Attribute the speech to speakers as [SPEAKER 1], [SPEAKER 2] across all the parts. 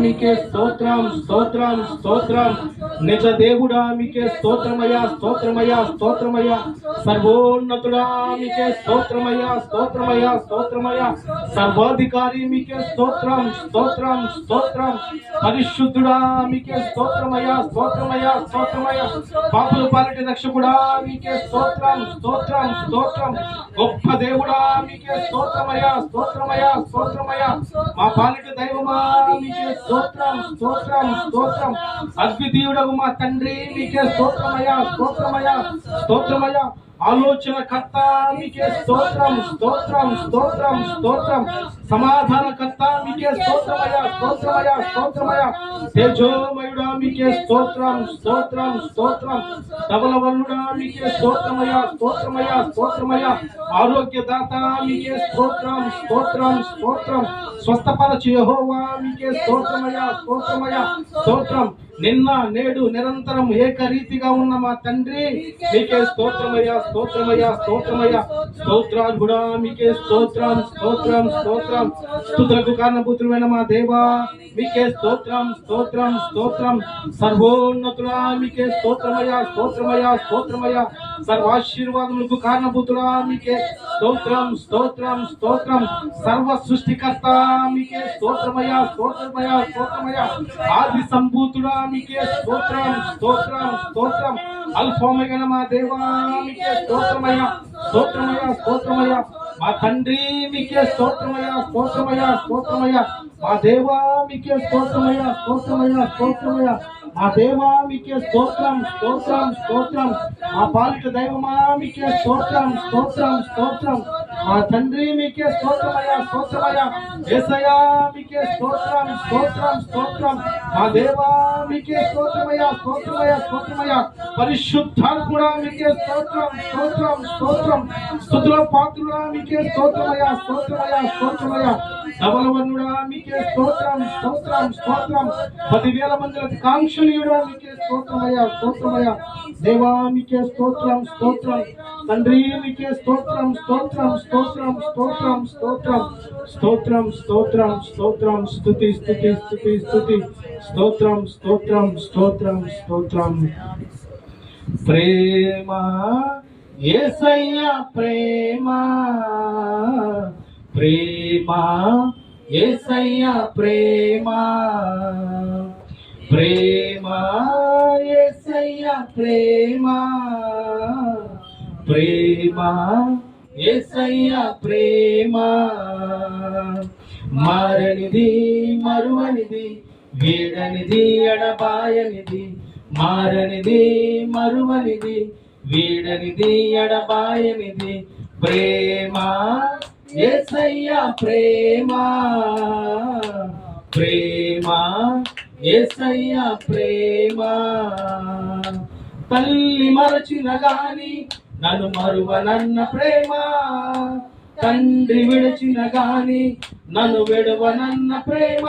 [SPEAKER 1] మీకే స్తోత్రం స్తోత్రం స్తోత్రం. నిజ దేవుడా మీకే స్తోత్రమయ్యా స్తోత్రమయ్యా స్తోత్రమయ్యా. సర్వోన్నతుడా మీకే స్తోత్రమయ్యా స్తోత్రమయ్యా స్తోత్రమయ్యా. సర్వాధికారి మీకే స్తోత్రం స్తోత్రం స్తోత్రం. పరిశుద్ధుడా మీకే స్తోత్రమయ్యా స్తోత్రమయ్యా స్తోత్రమయ్యా. పాపుల పాలిటి రక్షకుడా మీకే స్తోత్రం స్తోత్రం స్తోత్రం. గొప్ప దేవుడా మీకే స్తోత్రమయ్యా స్తోత్రమయ్యా స్తోత్రమయ్యా. మా పాలిటి దైవమా మీకే స్తోత్రం స్తోత్రం స్తోత్రం. అద్వితీయుడగు మా తండ్రి మీకే స్తోత్రమయ్యా స్తోత్రమయ్యా స్తోత్రమయ్యా. ఆలోచన కర్త మీకే స్తోత్రం స్తోత్రం స్తోత్రం స్తోత్రం. సమాధాన కర్త మీకే స్తోత్రమయ్యా స్తోత్రమయ్యా స్తోత్రమయ్యా. తేజోమయుడా మీకే స్తోత్రం స్తోత్రం స్తోత్రం. ధవలవల్లుడా మీకే స్తోత్రమయ్యా స్తోత్రమయ్యా స్తోత్రమయ్యా. ఆరోగ్యదాత మీకే స్తోత్రం స్తోత్రం స్తోత్రం. స్వస్థపరచు యెహోవా మీకే స్తోత్రమయ్యా స్తోత్రమయ్యా స్తోత్రం. నిన్న నేడు నిరంతరం ఏకరీతిగా ఉన్న మా తండ్రి మీకే స్తోత్రమయ్యా స్తోత్రమయ్యా స్తోత్రమయ్యా. స్తోత్రార్హుడా మీకే స్తోత్రం స్తోత్రం స్తోత్రం. స్తుతులకు కారణభూతుడైన మా దేవా మీకే స్తోత్రం స్తోత్రం స్తోత్రం. సర్వోన్నతుడా మీకే స్తోత్రమయ్యా స్తోత్రమయ్యా స్తోత్రమయ్యా. సర్వాశీర్వాదములకు కారణభూతుడా మీకే స్తోత్రం స్తోత్రం స్తోత్రం. సర్వ సృష్టికర్త మీకే స్తోత్రమయ్యా స్తోత్రమయ్యా స్తోత్రమయ్యా. ఆది సంభూతుడా మీకే స్తోత్రం స్తోత్రం స్తోత్రం. అల్ఫోమగన మా దేవా మీకే స్తోత్రమయ్యా స్తోత్రమయ్యా స్తోత్రమయ్యా. మా తండ్రి మీకే స్తోత్రమయ్యా స్తోత్రమయ్యా స్తోత్రమయ్యా. మా దేవా మీకే స్తోత్రమయ్యా స్తోత్రమయ్యా స్తోత్రమయ్యా. మా దేవా మీకే స్తోత్రం స్తోత్రం స్తోత్రం. మా పాలిట దైవమా మీకే స్తోత్రం స్తోత్రం స్తోత్రం. మా తండ్రి మీకే స్తోత్రమయ్యా స్తోత్రమయ్యా. యేసయ్యా మీకే స్తోత్రం స్తోత్రం స్తోత్రం. మా దేవా మీకే స్తోత్రమయ్యా స్తోత్రమయ్యా స్తోత్రమయ్యా. పరిశుద్ధాత్ముడా మీకే స్తోత్రం స్తోత్రం స్తోత్రం. స్తుతుల పాత్రుడా మీకే స్తోత్రమయ్యా స్తోత్రమయ్యా స్తోత్రమయ్యా. ధవలవర్ణుడా మీకే స్తోత్రం స్తోత్రం స్తోత్రం. 10,000 మంది కాంక్షణీయుడా మీకే స్తోత్రమయ్యా స్తోత్రమయ్యా. దేవా మీకే స్తోత్రం స్తోత్రం. తండ్రి మీకే స్తోత్రం స్తోత్రం స్తోత్రం స్తోత్రం స్తోత్రం స్తోత్రం స్తోత్రం స్తోత్రం. స్తుతి స్తుతి స్తుతి స్తుతి. స్తోత్రం స్తోత్రం స్తోత్రం స్తోత్రం. ప్రేమ యేసయ్య ప్రేమ ప్రేమ యేసయ్య ప్రేమ ప్రేమ యేసయ్య ప్రేమ ప్రేమ యేసయ్య ప్రేమ. మారనిది మరువనిది వీడనిది ఎడబాయనిది. మారనిది మరువనిది వీడనిది ఎడబాయనిది. ప్రేమ యేసయ్య ప్రేమ ప్రేమ యేసయ్య ప్రేమ. తల్లి మరచిన గాని నన్ను మరువనన్న ప్రేమ. తండ్రి విడిచిన గాని నన్ను విడవనన్న ప్రేమ.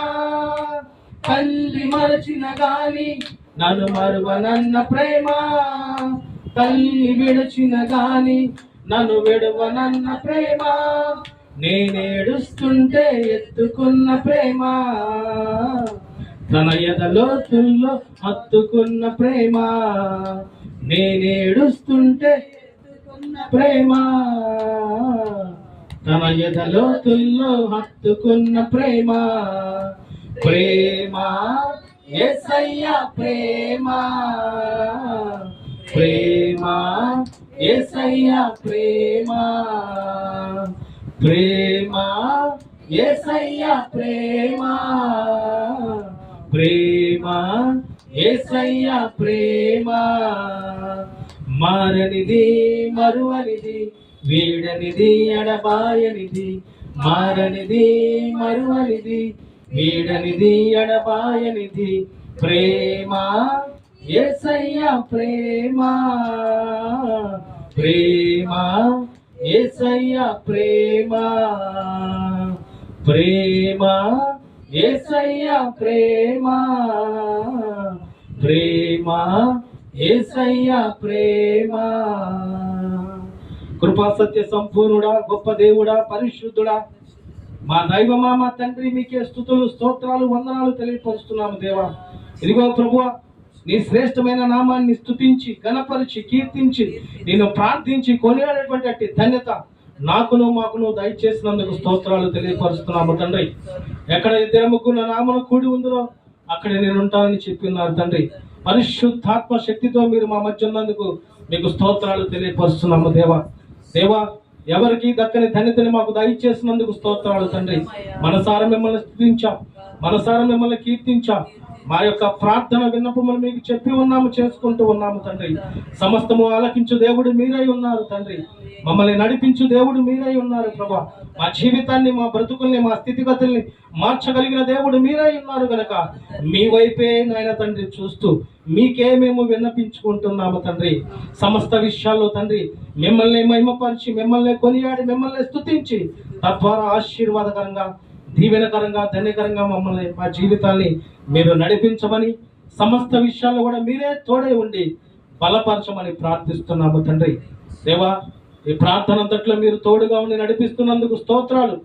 [SPEAKER 1] తల్లి మరచిన గాని నన్ను మరువనన్న ప్రేమ. తల్లి విడిచిన గాని నన్ను విడవనన్న ప్రేమ. నేనేడుస్తుంటే ఎత్తుకున్న ప్రేమ. తన ఎదలోతుల్లో హత్తుకున్న ప్రేమ. నేనేడుస్తుంటే ఎత్తుకున్న ప్రేమ. తన ఎదలోతుల్లో హత్తుకున్న ప్రేమ. ప్రేమ యేసయ్య ప్రేమ ప్రేమ యేసయ్య ప్రేమ ప్రేమ యేసయ్య ప్రేమ ప్రేమ యేసయ్య ప్రేమ. మారనిది మరువనిది వీడనిది ఎడబాయనిది. మారనిది మరువనిది వీడనిది ఎడబాయనిది. ప్రేమ యేసయ్య ప్రేమ ప్రేమ యేసయ్య ప్రేమ ప్రేమ యేసయ్య ప్రేమ ప్రేమ యేసయ్య ప్రేమ. కృపా సత్య సంపూర్ణుడా, గొప్ప దేవుడా, పరిశుద్ధుడా, మా దైవమా మా తండ్రి మీకే స్తుతులు స్తోత్రాలు వందనాలు తెలియపరుస్తున్నాము దేవా. ఇదిగో ప్రభువా, నీ శ్రేష్టమైన నామాన్ని స్తుతించి గణపరిచి కీర్తించి నేను ప్రార్థించి కొనియాడేటువంటి ధన్యత నాకును మాకును దయచేసినందుకు స్తోత్రాలు తెలియపరుస్తున్నాము తండ్రి. ఎక్కడ ఇద్దరు ముగ్గురు నామను కూడి ఉందో అక్కడ నేను ఉంటానని చెప్పిన్నారు తండ్రి. పరిశుద్ధాత్మ శక్తితో మీరు మా మధ్య ఉన్నందుకు మీకు స్తోత్రాలు తెలియపరుస్తున్నాము దేవా. దేవా, ఎవరికి దక్కని ధన్యతని మాకు దయచేసినందుకు స్తోత్రాలు తండ్రి. మనసారా మిమ్మల్ని స్తుతించాం, మనసారా మిమ్మల్ని కీర్తించాం. మా యొక్క ప్రార్థన విన్నపములు మీకు చెప్పి ఉన్నాము, చేసుకుంటూ ఉన్నాము తండ్రి. సమస్తము ఆలకించు దేవుడు మీరై ఉన్నారు తండ్రి. మమ్మల్ని నడిపించు దేవుడు మీరై ఉన్నారు ప్రభా. మా జీవితాన్ని, మా బ్రతుకుల్ని, మా స్థితిగతుల్ని మార్చగలిగిన దేవుడు మీరై ఉన్నారు గనక మీ వైపే నాయన తండ్రి చూస్తూ మీకే మేము విన్నపించుకుంటున్నాము తండ్రి. సమస్త విషయాల్లో తండ్రి మిమ్మల్ని మహిమపరిచి, మిమ్మల్ని కొనియాడి, మిమ్మల్ని స్తుతించి తద్వారా ఆశీర్వాదకరంగా, దీవెనకరంగా, ధన్యకరంగా మమ్మల్ని, మా జీవితాన్ని మీరు నడిపించమని, సమస్త విషయాల్లో కూడా మీరే తోడై ఉండి బలపరచమని ప్రార్థిస్తున్నాము తండ్రి. దేవా, ఈ ప్రార్థన అంతట్లో మీరు తోడుగా ఉండి నడిపిస్తున్నందుకు స్తోత్రాలు.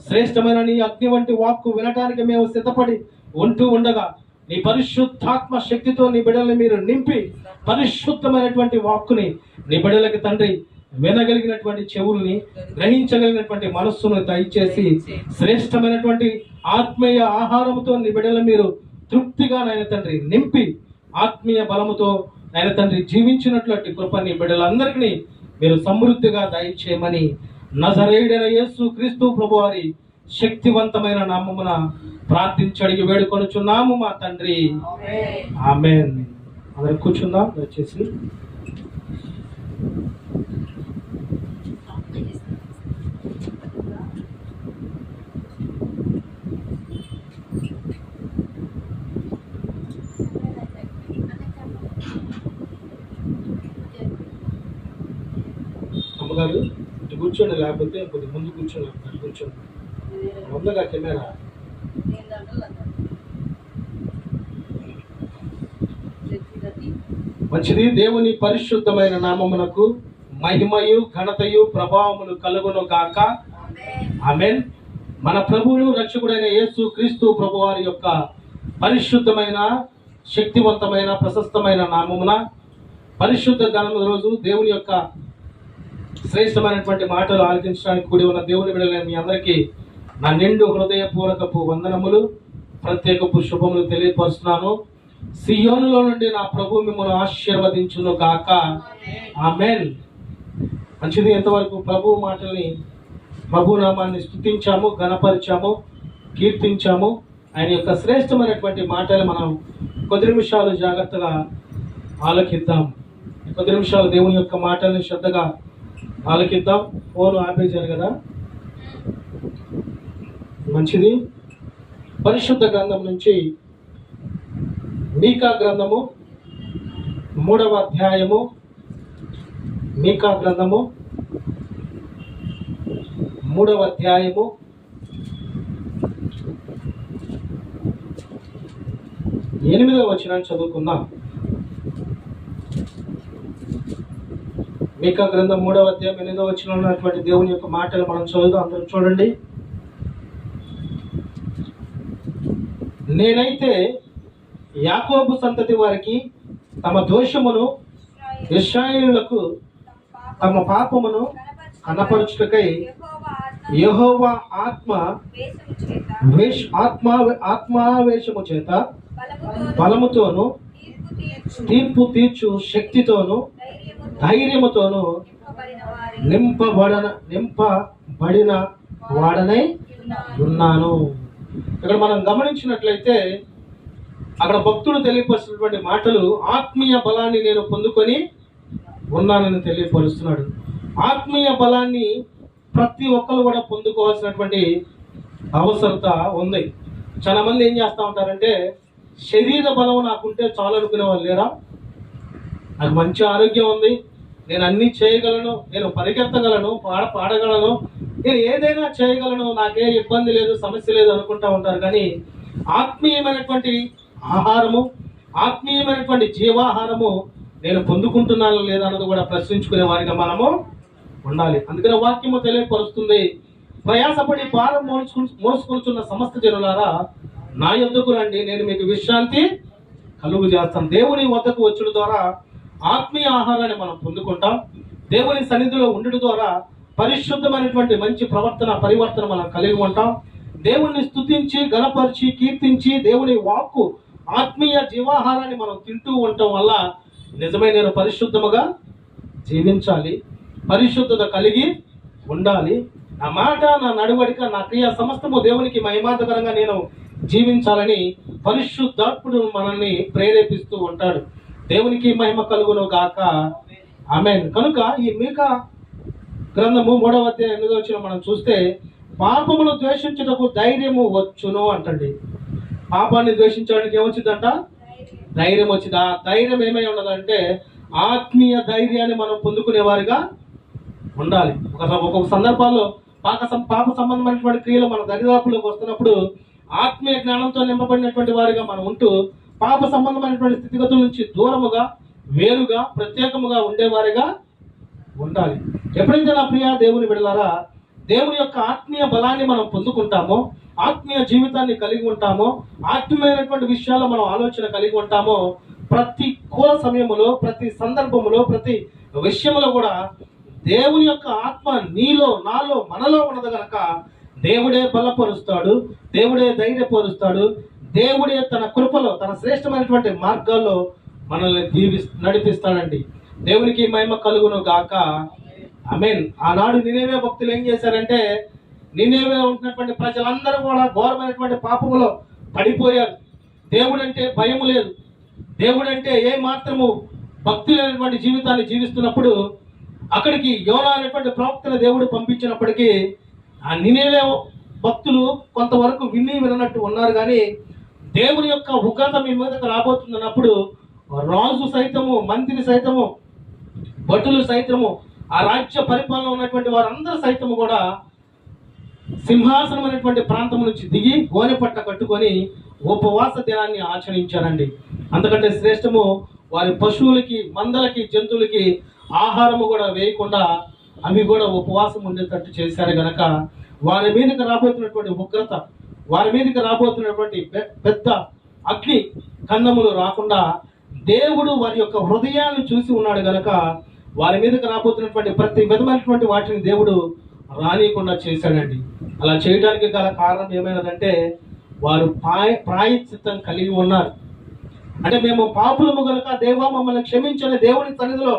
[SPEAKER 1] శ్రేష్టమైన నీ అగ్ని వంటి వాక్కు వినటానికి మేము సిద్ధపడి ఉంటూ ఉండగా నీ పరిశుద్ధాత్మ శక్తితో నీ బిడ్డల్ని మీరు నింపి పరిశుద్ధమైనటువంటి వాక్కుని నీ బిడ్డలకి తండ్రి వినగలిగినటువంటి చెవుల్ని, గ్రహించగలిగినటువంటి మనస్సును దయచేసి శ్రేష్టమైనటువంటి ఆత్మీయ ఆహారముతో నీ బిడ్డలు మీరు తృప్తిగా నాయన తండ్రి నింపి ఆత్మీయ బలముతో నాయన తండ్రి జీవించినటువంటి కృప నీ బిడ్డలందరికీ మీరు సమృద్ధిగా దయచేయమని నజరేయుడైన యేసు క్రీస్తు ప్రభువారి శక్తివంతమైన నామమున ప్రార్థించి అడిగి వేడుకొనుచున్నాము మా తండ్రి. ఆమేన్. అందరూ కూర్చుందాం దయచేసి. అమ్మగారు ఇటు కూర్చోండి, లేకపోతే కొద్ది ముందు కూర్చోండి. కూర్చోండి ముందుగా కెమెరా. మంచిది. దేవుని పరిశుద్ధమైన నామమునకు మహిమయు ఘనతయు ప్రభావములు కలుగును గాక. ఆమేన్. మన ప్రభువును రక్షకుడైన యేసు క్రీస్తు ప్రభువారి యొక్క పరిశుద్ధమైన, శక్తివంతమైన, ప్రశస్తమైన నామమున పరిశుద్ధ దినం రోజు దేవుని యొక్క శ్రేష్టమైనటువంటి మాటలు ఆలోచించడానికి కూడి ఉన్న దేవుని బిడ్డలైన మీ అందరికీ నా నిండు హృదయపూర్వకపు వందనములు, ప్రత్యేకపు శుభములు తెలియపరుస్తున్నాను. సియోనులో నుండి నా ప్రభు మిమ్మల్ని ఆశీర్వదించును గాక. ఆమేన్. మంచిది. ఎంతవరకు ప్రభు మాటల్ని, ప్రభు నామాన్ని స్తుతించాము, ఘనపరిచాము, కీర్తించాము. ఆయన యొక్క శ్రేష్టమైనటువంటి మాటలు మనం కొద్ది నిమిషాలు జాగ్రత్తగా ఆలకిద్దాం. కొద్ది నిమిషాలు దేవుని యొక్క మాటల్ని శ్రద్ధగా ఆలకిద్దాం. ఫోన్ ఆపేశారు కదా. మంచిది. పరిశుద్ధ గ్రంథం నుంచి మీకా గ్రంథము 3వ అధ్యాయము. మీకా గ్రంథము 3వ అధ్యాయము 8వ వచనాన్ని చదువుకుందాం. మీకా గ్రంథం 3వ అధ్యాయం 8వ వచనంలో ఉన్నటువంటి దేవుని యొక్క మాటలు మనం చదువుదాం. అందరూ చూడండి. నేనైతే యాకోబు సంతతి వారికి తమ దోషమును, ఇశ్రాయేలులకు తమ పాపమును కనపరచుటకై యెహోవా ఆత్మావేశము చేత బలముతోను, తీర్పు తీర్చు శక్తితోను, ధైర్యముతోను నింపబడిన వాడనై ఉన్నాను. ఇక్కడ మనం గమనించినట్లయితే అక్కడ భక్తుడు తెలియపరుస్తున్నటువంటి మాటలు ఆత్మీయ బలాన్ని నేను పొందుకొని ఉన్నానని తెలియపరుస్తున్నాడు. ఆత్మీయ బలాన్ని ప్రతి ఒక్కరు కూడా పొందుకోవాల్సినటువంటి అవసరత ఉంది. చాలా మంది ఏం చేస్తూ ఉంటారంటే, శరీర బలం నాకుంటే చాలు అనుకునే వాళ్ళు లేరా? నాకు మంచి ఆరోగ్యం ఉంది, నేను అన్నీ చేయగలను, నేను పరిగెత్తగలను, పాడగలను, నేను ఏదైనా చేయగలను, నాకే ఇబ్బంది లేదు, సమస్య లేదు అనుకుంటా ఉంటారు. కానీ ఆత్మీయమైనటువంటి ఆహారము, ఆత్మీయమైనటువంటి జీవాహారము నేను పొందుకుంటున్నాను లేదా అన్నది కూడా ప్రశ్నించుకునే వారిగా మనము ఉండాలి. అందుకని వాక్యము తెలియపరుస్తుంది, ప్రయాసపడి భారం మోసుకొనుచున్న సమస్త జనులారా నా యొద్దకు రండి, నేను మీకు విశ్రాంతి కలుగు చేస్తాను. దేవుని వద్దకు వచ్చుడు ద్వారా ఆత్మీయ ఆహారాన్ని మనం పొందుకుంటాం. దేవుని సన్నిధిలో ఉండడం ద్వారా పరిశుద్ధమైనటువంటి మంచి పరివర్తన మనం కలిగి ఉంటాం. దేవుణ్ణి స్తుతించి గణపరిచి కీర్తించి దేవుని వాక్కు ఆత్మీయ జీవాహారాన్ని మనం తింటూ ఉండటం వల్ల నిజమైన పరిశుద్ధముగా జీవించాలి, పరిశుద్ధత కలిగి ఉండాలి. నా మాట, నా నడవడిక, నా క్రియ సమస్తము దేవునికి మహిమార్థకరంగా నేను జీవించాలని పరిశుద్ధాత్ముడు మనల్ని ప్రేరేపిస్తూ ఉంటాడు. దేవునికి మహిమ కలుగును గాక. ఆమేన్. కనుక ఈ మీకా గ్రంథము 3వ అధ్యాయం 8వ వచనం మనం చూస్తే పాపమును ద్వేషించుటకు ధైర్యము వచ్చును అంటండి. పాపాన్ని ద్వేషించడానికి ఏమొచ్చిందంట? ధైర్యం వచ్చింది. ఆ ధైర్యం ఏమై ఉన్నదంటే ఆత్మీయ ధైర్యాన్ని మనం పొందుకునే వారిగా ఉండాలి. ఒక్కొక్క సందర్భాల్లో పాప సంబంధమైనటువంటి క్రియలు మన దరిదాపులోకి వస్తున్నప్పుడు ఆత్మీయ జ్ఞానంతో నింపబడినటువంటి వారిగా మనం ఉంటూ పాప సంబంధమైనటువంటి స్థితిగతుల నుంచి దూరముగా, వేరుగా, ప్రత్యేకముగా ఉండేవారిగా ఉండాలి. ఎప్పుడైతే నా ప్రియ దేవుని బిడ్డలారా దేవుని యొక్క ఆత్మీయ బలాన్ని మనం పొందుకుంటామో, ఆత్మీయ జీవితాన్ని కలిగి ఉంటామో, ఆత్మీయమైనటువంటి విషయాల్లో మనం ఆలోచన కలిగి ఉంటామో, ప్రతి సమయములో, ప్రతి సందర్భములో, ప్రతి విషయంలో కూడా దేవుని యొక్క ఆత్మ నీలో, నాలో, మనలో ఉన్నది కనుక దేవుడే బలపరుస్తాడు, దేవుడే ధైర్యపరుస్తాడు, దేవుడే తన కృపలో, తన శ్రేష్టమైనటువంటి మార్గాల్లో మనల్ని నడిపిస్తాడండి. దేవునికి మహిమ కలుగును గాక. ఆమేన్. ఆనాడు నినేవే భక్తులు ఏం చేశారంటే, నినేవే ఉంటున్నటువంటి ప్రజలందరూ కూడా ఘోరమైనటువంటి పాపములో పడిపోయారు. దేవుడంటే భయం లేదు, దేవుడంటే ఏ మాత్రము భక్తి లేనటువంటి జీవితాన్ని జీవిస్తున్నప్పుడు అక్కడికి యోనా అనేటువంటి ప్రవక్తను దేవుడు పంపించినప్పటికీ ఆ నినేవే భక్తులు కొంతవరకు విన్నట్టు ఉన్నారు. కానీ దేవుని యొక్క ఉగ్రత మీ మీదకు రాబోతుందన్నప్పుడు రాజు సైతము, మంత్రి సైతము, భటులు సైతము, ఆ రాజ్య పరిపాలన ఉన్నటువంటి వారందరూ సైతము కూడా సింహాసనం అనేటువంటి ప్రాంతం నుంచి దిగి గోనె పట్ట కట్టుకొని ఉపవాస దినాన్ని ఆచరించారండి. అంతకంటే శ్రేష్టము వారి పశువులకి, మందలకి, జంతువులకి ఆహారము కూడా వేయకుండా అవి కూడా ఉపవాసం ఉండేటట్టు చేశారు. గనక వారి మీదకి రాబోతున్నటువంటి ఉగ్రత, వారి మీదకి రాబోతున్నటువంటి పెద్ద అగ్ని కందములు రాకుండా దేవుడు వారి యొక్క హృదయాన్ని చూసి ఉన్నాడు గనక వారి మీదకి రాబోతున్నటువంటి ప్రతి విధమైనటువంటి వాటిని దేవుడు రానియకుండా చేశాడండి. అలా చేయడానికి గల కారణం ఏమైనదంటే వారు ప్రాయశ్చిత్తం కలిగి ఉన్నారు. అంటే మేము పాపులము గనుక దేవా మమ్మల్ని క్షమించని దేవుని సన్నిధిలో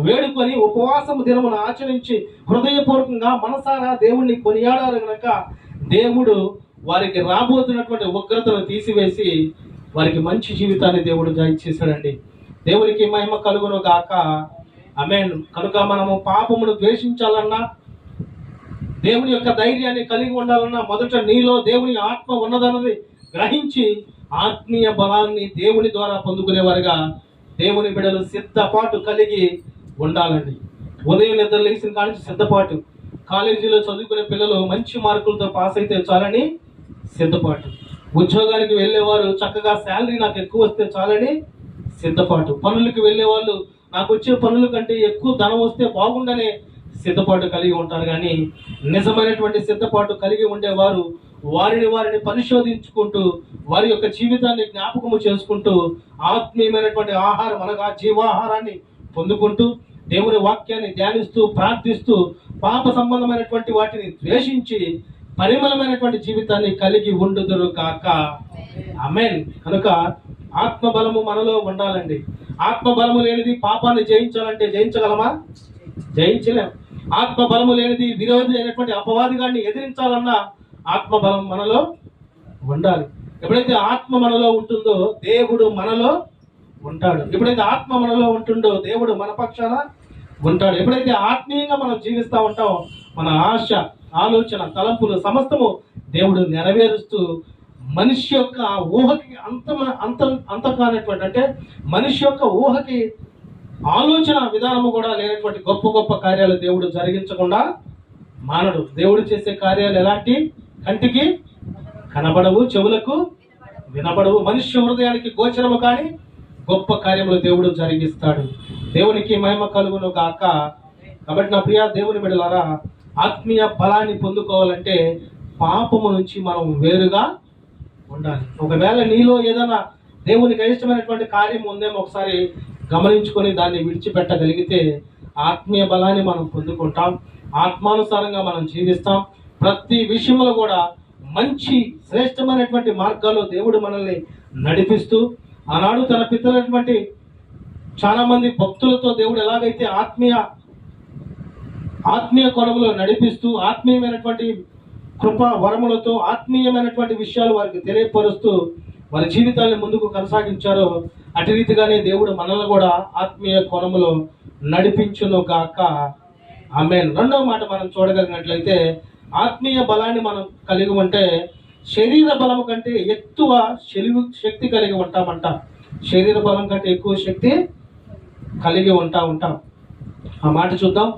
[SPEAKER 1] వేడుకొని ఉపవాసము దినమును ఆచరించి హృదయపూర్వకంగా మనసారా దేవుణ్ణి కొనియాడారు గనక దేవుడు వారికి రాబోతున్నటువంటి ఉగ్రతను తీసివేసి వారికి మంచి జీవితాన్ని దేవుడు దయచేశాడండి. దేవునికి మహిమ కలుగును గాక. ఆమేన్. కనుక మనము పాపమును ద్వేషించాలన్నా, దేవుని యొక్క ధైర్యాన్ని కలిగి ఉండాలన్నా మొదట నీలో దేవుని ఆత్మ ఉన్నదన్నది గ్రహించి ఆత్మీయ బలాన్ని దేవుని ద్వారా పొందుకునేవారుగా దేవుని బిడ్డలు సిద్ధపాటు కలిగి ఉండాలండి. ఉదయం నిద్ర లేచిన కాడి నుంచి సిద్ధపాటు. కాలేజీలో చదువుకునే పిల్లలు మంచి మార్కులతో పాస్ అయితే చాలని సిద్ధపాటు. ఉద్యోగానికి వెళ్ళేవారు చక్కగా శాలరీ నాకు ఎక్కువ వస్తే చాలని సిద్ధపాటు. పనులకు వెళ్ళే వాళ్ళు నాకు వచ్చే పనుల కంటే ఎక్కువ ధనం వస్తే బాగుండనే సిద్ధపాటు కలిగి ఉంటారు. కానీ నిజమైనటువంటి సిద్ధపాటు కలిగి ఉండేవారు వారిని పరిశోధించుకుంటూ వారి యొక్క జీవితాన్ని జ్ఞాపకము చేసుకుంటూ ఆత్మీయమైనటువంటి ఆహారం అనగా జీవాహారాన్ని పొందుకుంటూ దేవుని వాక్యాన్ని ధ్యానిస్తూ ప్రార్థిస్తూ పాప సంబంధమైనటువంటి వాటిని ద్వేషించి పరిమళమైనటువంటి జీవితాన్ని కలిగి ఉండుదురు కాక. ఆమేన్. కనుక ఆత్మబలము మనలో ఉండాలండి. ఆత్మబలము లేనిది పాపాన్ని జయించాలంటే జయించగలమా? జయించలేం. ఆత్మబలము లేనిది విరోధి అయినటువంటి అపవాదిగాన్ని ఎదిరించాలన్నా ఆత్మబలం మనలో ఉండాలి. ఎప్పుడైతే ఆత్మ మనలో ఉంటుందో దేవుడు మనలో ఉంటాడు. ఎప్పుడైతే ఆత్మ మనలో ఉంటుందో దేవుడు మన పక్షాన ఉంటాడు. ఎప్పుడైతే ఆత్మీయంగా మనం జీవిస్తూ ఉంటామో మన ఆశ, ఆలోచన, తలంపులు సమస్తము దేవుడు నెరవేరుస్తూ మనిషి యొక్క ఊహకి అంత కానటువంటి, అంటే మనిషి యొక్క ఊహకి ఆలోచన విధానము కూడా లేనటువంటి గొప్ప గొప్ప కార్యాలు దేవుడు జరిగించకుండా మానడు. దేవుడు చేసే కార్యాలు ఎలాంటి? కంటికి కనబడవు, చెవులకు వినబడవు, మనుష్య హృదయానికి గోచరము కానీ గొప్ప కార్యములు దేవుడు జరిగిస్తాడు. దేవునికి మహిమ కలుగును గాక. కాబట్టి నా ప్రియ దేవుని బిడ్డలారా, ఆత్మీయ బలాన్ని పొందుకోవాలంటే పాపము నుంచి మనం వేరుగా ఉండాలి. ఒకవేళ నీలో ఏదైనా దేవునికి అయిష్టమైనటువంటి కార్యం ఉందేమో ఒకసారి గమనించుకొని దాన్ని విడిచిపెట్టగలిగితే ఆత్మీయ బలాన్ని మనం పొందుకుంటాం, ఆత్మానుసారంగా మనం జీవిస్తాం. ప్రతి విషయంలో కూడా మంచి శ్రేష్టమైనటువంటి మార్గాల్లో దేవుడు మనల్ని నడిపిస్తూ, ఆనాడు తన పితలైనటువంటి చాలా మంది భక్తులతో దేవుడు ఎలాగైతే ఆత్మీయ కోణంలో నడిపిస్తూ, ఆత్మీయమైనటువంటి కృప వరములతో ఆత్మీయమైనటువంటి విషయాలు వారికి తెలియపరుస్తూ వారి జీవితాన్ని ముందుకు కొనసాగించారో అటు రీతిగానే దేవుడు మనల్ని కూడా ఆత్మీయ కోణములో నడిపించును గాక. ఆమేన్. రెండవ మాట మనం చూడగలిగినట్లయితే ఆత్మీయ బలాన్ని మనం కలిగి ఉంటే శరీర బలం కంటే ఎక్కువ శక్తి కలిగి ఉంటామంట. శరీర బలం కంటే ఎక్కువ శక్తి కలిగి ఉంటాం. ఆ మాట చూద్దాం.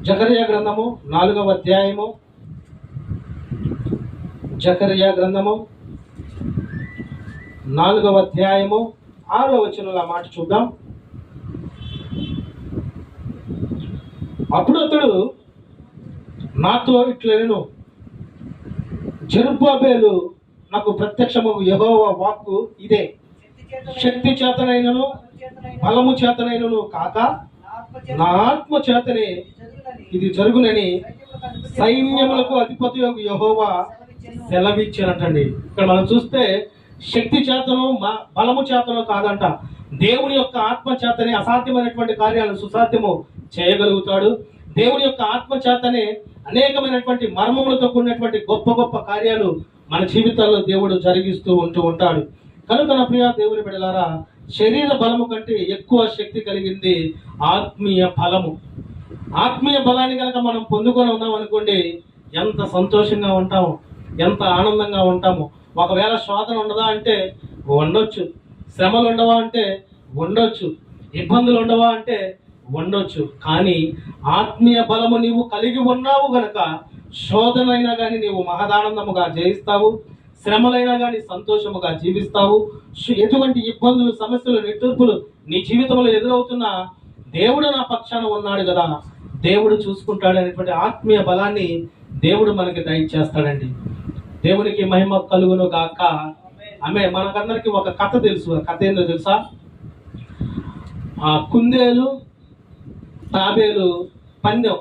[SPEAKER 1] జకర్యా గ్రంథము 4వ అధ్యాయము, జకర్యా గ్రంథము 4వ అధ్యాయము 6వ వచనంలో ఆ మాట చూద్దాం. అప్పుడు అతడు నాతో ఇట్లనెను, జెరుబ్బాబెలు నాకు ప్రత్యక్షమగు యెహోవా వాక్కు ఇదే, శక్తి చేతనైనను బలము చేతనైనను కాక నా ఆత్మ చేతనే ఇది జరుగునని సైన్యములకు అధిపతి యెహోవా సెలవిచ్చినట్టండి. ఇక్కడ మనం చూస్తే శక్తి చేతను బలము చేతను కాదంట, దేవుని యొక్క ఆత్మ చేతనే అసాధ్యమైనటువంటి కార్యాలను సుసాధ్యము చేయగలుగుతాడు. దేవుని యొక్క ఆత్మ చేతనే అనేకమైనటువంటి మర్మములతో కూడినటువంటి గొప్ప గొప్ప కార్యాలు మన జీవితాల్లో దేవుడు జరిగిస్తూ ఉంటాడు. కనుక నా ప్రియ దేవుని బిడ్డలారా, శరీర బలము కంటే ఎక్కువ శక్తి కలిగింది ఆత్మీయ బలము. ఆత్మీయ బలాన్ని కనుక మనం పొందుకొని ఉన్నాం అనుకోండి, ఎంత సంతోషంగా ఉంటాము, ఎంత ఆనందంగా ఉంటాము. ఒకవేళ శోధన ఉండదా అంటే ఉండొచ్చు, శ్రమలు ఉండవా అంటే ఉండొచ్చు, ఇబ్బందులు ఉండవా అంటే ఉండొచ్చు. కానీ ఆత్మీయ బలము నీవు కలిగి ఉన్నావు గనక శోధనైనా కానీ నీవు మహదానందముగా జయిస్తావు, శ్రమలైనా కానీ సంతోషముగా జీవిస్తావు. ఎటువంటి ఇబ్బందులు, సమస్యలు, నిట్టూర్పులు నీ జీవితంలో ఎదురవుతున్నా దేవుడు నా పక్షాన ఉన్నాడు కదా, దేవుడు చూసుకుంటాడు అనేటువంటి ఆత్మీయ బలాన్ని దేవుడు మనకి దయచేస్తాడండి. దేవునికి మహిమ కలుగును గాక. ఆమె మనకందరికి ఒక కథ తెలుసు. ఆ కథ ఏందో తెలుసా? ఆ కుందేలు తాబేలు పందెం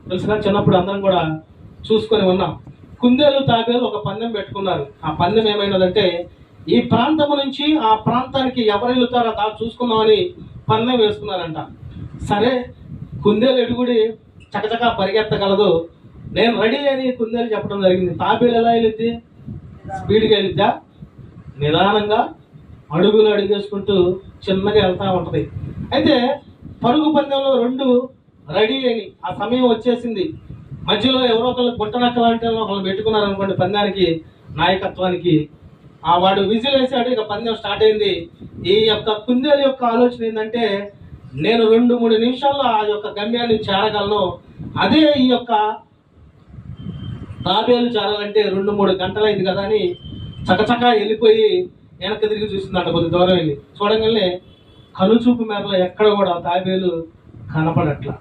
[SPEAKER 1] తెలుసుగా, చిన్నప్పుడు అందరం కూడా చూసుకొని ఉన్నాం. కుందేలు తాబేలు ఒక పందెం పెట్టుకున్నారు. ఆ పందెం ఏమైనదంటే, ఈ ప్రాంతం నుంచి ఆ ప్రాంతానికి ఎవరు వెళ్తారో దా చూసుకుందామని పందెం వేసుకున్నారంట. సరే, కుందేలు ఎడుగుడి చకచకా పరిగెత్తగలదు, నేను రెడీ అని కుందేలు చెప్పడం జరిగింది. తాబేలు ఎలా వెళ్ళిద్ది? స్పీడ్గా వెళ్ళిద్దా? నిదానంగా అడుగులు అడిగేసుకుంటూ చిన్నగా వెళ్తూ ఉంటుంది. అయితే పరుగు పందెంలో రెండు రెడీ అని ఆ సమయం వచ్చేసింది. మధ్యలో ఎవరో ఒకళ్ళు గుంటనక్కలంటే ఒకళ్ళు పెట్టుకున్నారు అనుకోండి పందానికి, నాయకత్వానికి. ఆ వాడు విజిల్ వేసాడు, ఇక పందెం స్టార్ట్ అయింది. ఈ యొక్క కుందేలు యొక్క ఆలోచన ఏంటంటే, నేను 2-3 నిమిషాల్లో ఆ యొక్క గమ్యాన్ని చేరగలను. అదే ఈ యొక్క తాబేలు చేరాలంటే 2-3 గంటలు అయింది కదా అని చకచకా వెళ్ళిపోయి వెనక్కి తిరిగి చూసిందంట. కొద్ది దూరం వెళ్ళి చూడగానే కనుచూపు మేరలో ఎక్కడ కూడా తాబేలు కనపడట్లా.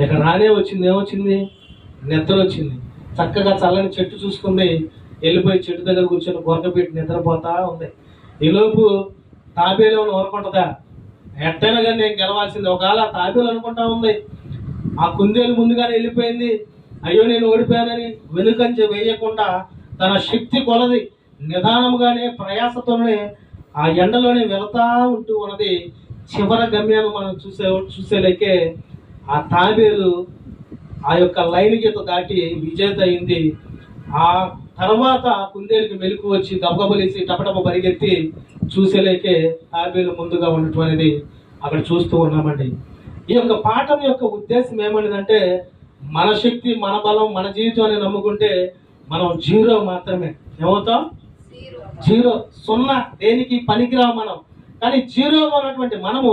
[SPEAKER 1] ఇక రానే వచ్చింది. ఏమొచ్చింది? నిద్ర వచ్చింది. చక్కగా చల్లని చెట్టు చూసుకుంది, వెళ్ళిపోయి చెట్టు దగ్గర కూర్చొని గొరక పెట్టి నిద్రపోతా ఉంది. ఈలోపు తాబేలు ఊరుకుంటుందా? ఎట్టైనా కానీ నేను గెలవాల్సింది. ఒకవేళ తాబేలు అనుకుంటా ఉంది, ఆ కుందేలు ముందుగానే వెళ్ళిపోయింది, అయ్యో నేను ఓడిపోయానని వెనుకంచె వేయకుండా తన శక్తి కొలది నిదానముగానే ప్రయాసతోనే ఆ ఎండలోనే వెళతా ఉంటూ ఉన్నది. చివరి గమ్యాన్ని మనం చూసేలేకే ఆ తాబేలు ఆ యొక్క లైన్ గీత దాటి విజేత అయింది. ఆ తర్వాత కుందేలుకి మెలకు వచ్చి గబగబలేసి టపటప పరిగెత్తి చూసేలేకే తాబేలు ముందుగా ఉండటం అనేది అక్కడ చూస్తూ ఉన్నామండి. ఈ యొక్క పాఠం యొక్క ఉద్దేశం ఏమనేదంటే, మన శక్తి, మన బలం, మన జీవితాన్ని నమ్ముకుంటే మనం జీరో మాత్రమే. ఏమవుతాం? జీరో, 0, దేనికి పనికిరావు మనం. కానీ జీరోగా ఉన్నటువంటి మనము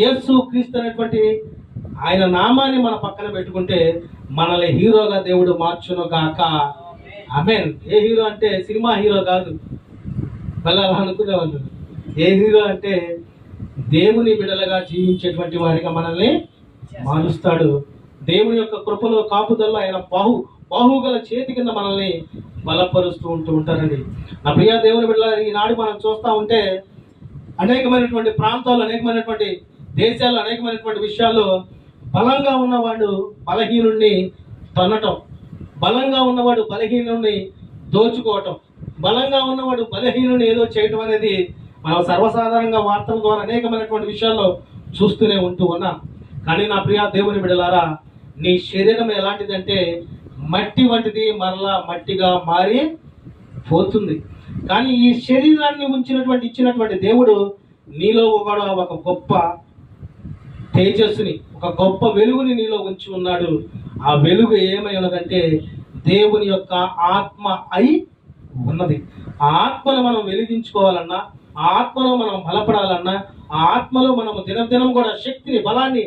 [SPEAKER 1] యేసు క్రీస్తు అనేటువంటి ఆయన నామాన్ని మన పక్కన పెట్టుకుంటే మనల్ని హీరోగా దేవుడు మార్చును గాక. ఆమేన్. ఏ హీరో అంటే సినిమా హీరో కాదు, వెళ్ళాలా అనుకునేవాళ్ళు. ఏ హీరో అంటే దేవుని బిడ్డలుగా జీవించేటువంటి వారిగా మనల్ని మారుస్తాడు. దేవుని యొక్క కృపలో కాపుదల్లో ఆయన బాహుగల చేతి కింద మనల్ని బలపరుస్తూ ఉంటారండి. నా ప్రియ దేవుని బిడ్డల, ఈనాడు మనం చూస్తూ ఉంటే అనేకమైనటువంటి ప్రాంతాలు, అనేకమైనటువంటి దేశాలు, అనేకమైనటువంటి విషయాల్లో బలంగా ఉన్నవాడు బలహీనుడిని తన్నటం, బలంగా ఉన్నవాడు బలహీనుడిని దోచుకోవటం, బలంగా ఉన్నవాడు బలహీనుడిని ఏదో చేయటం అనేది మనం సర్వసాధారణంగా వార్తల ద్వారా అనేకమైనటువంటి విషయాల్లో చూస్తూనే ఉన్నాం. కానీ నా ప్రియ దేవుని బిడ్డలారా, నీ శరీరం ఎలాంటిదంటే మట్టి వంటిది, మరలా మట్టిగా మారి పోతుంది. కానీ ఈ శరీరాన్ని ఇచ్చినటువంటి దేవుడు నీలో ఒక గొప్ప తేజస్సుని, ఒక గొప్ప వెలుగుని నీలో ఉంచి ఉన్నాడు. ఆ వెలుగు ఏమై ఉన్నదంటే దేవుని యొక్క ఆత్మ అయి ఉన్నది. ఆ ఆత్మను మనం వెలిగించుకోవాలన్నా, ఆ ఆత్మలో మనం బలపడాలన్నా, ఆ ఆత్మలో మనం దినం కూడా శక్తిని, బలాన్ని,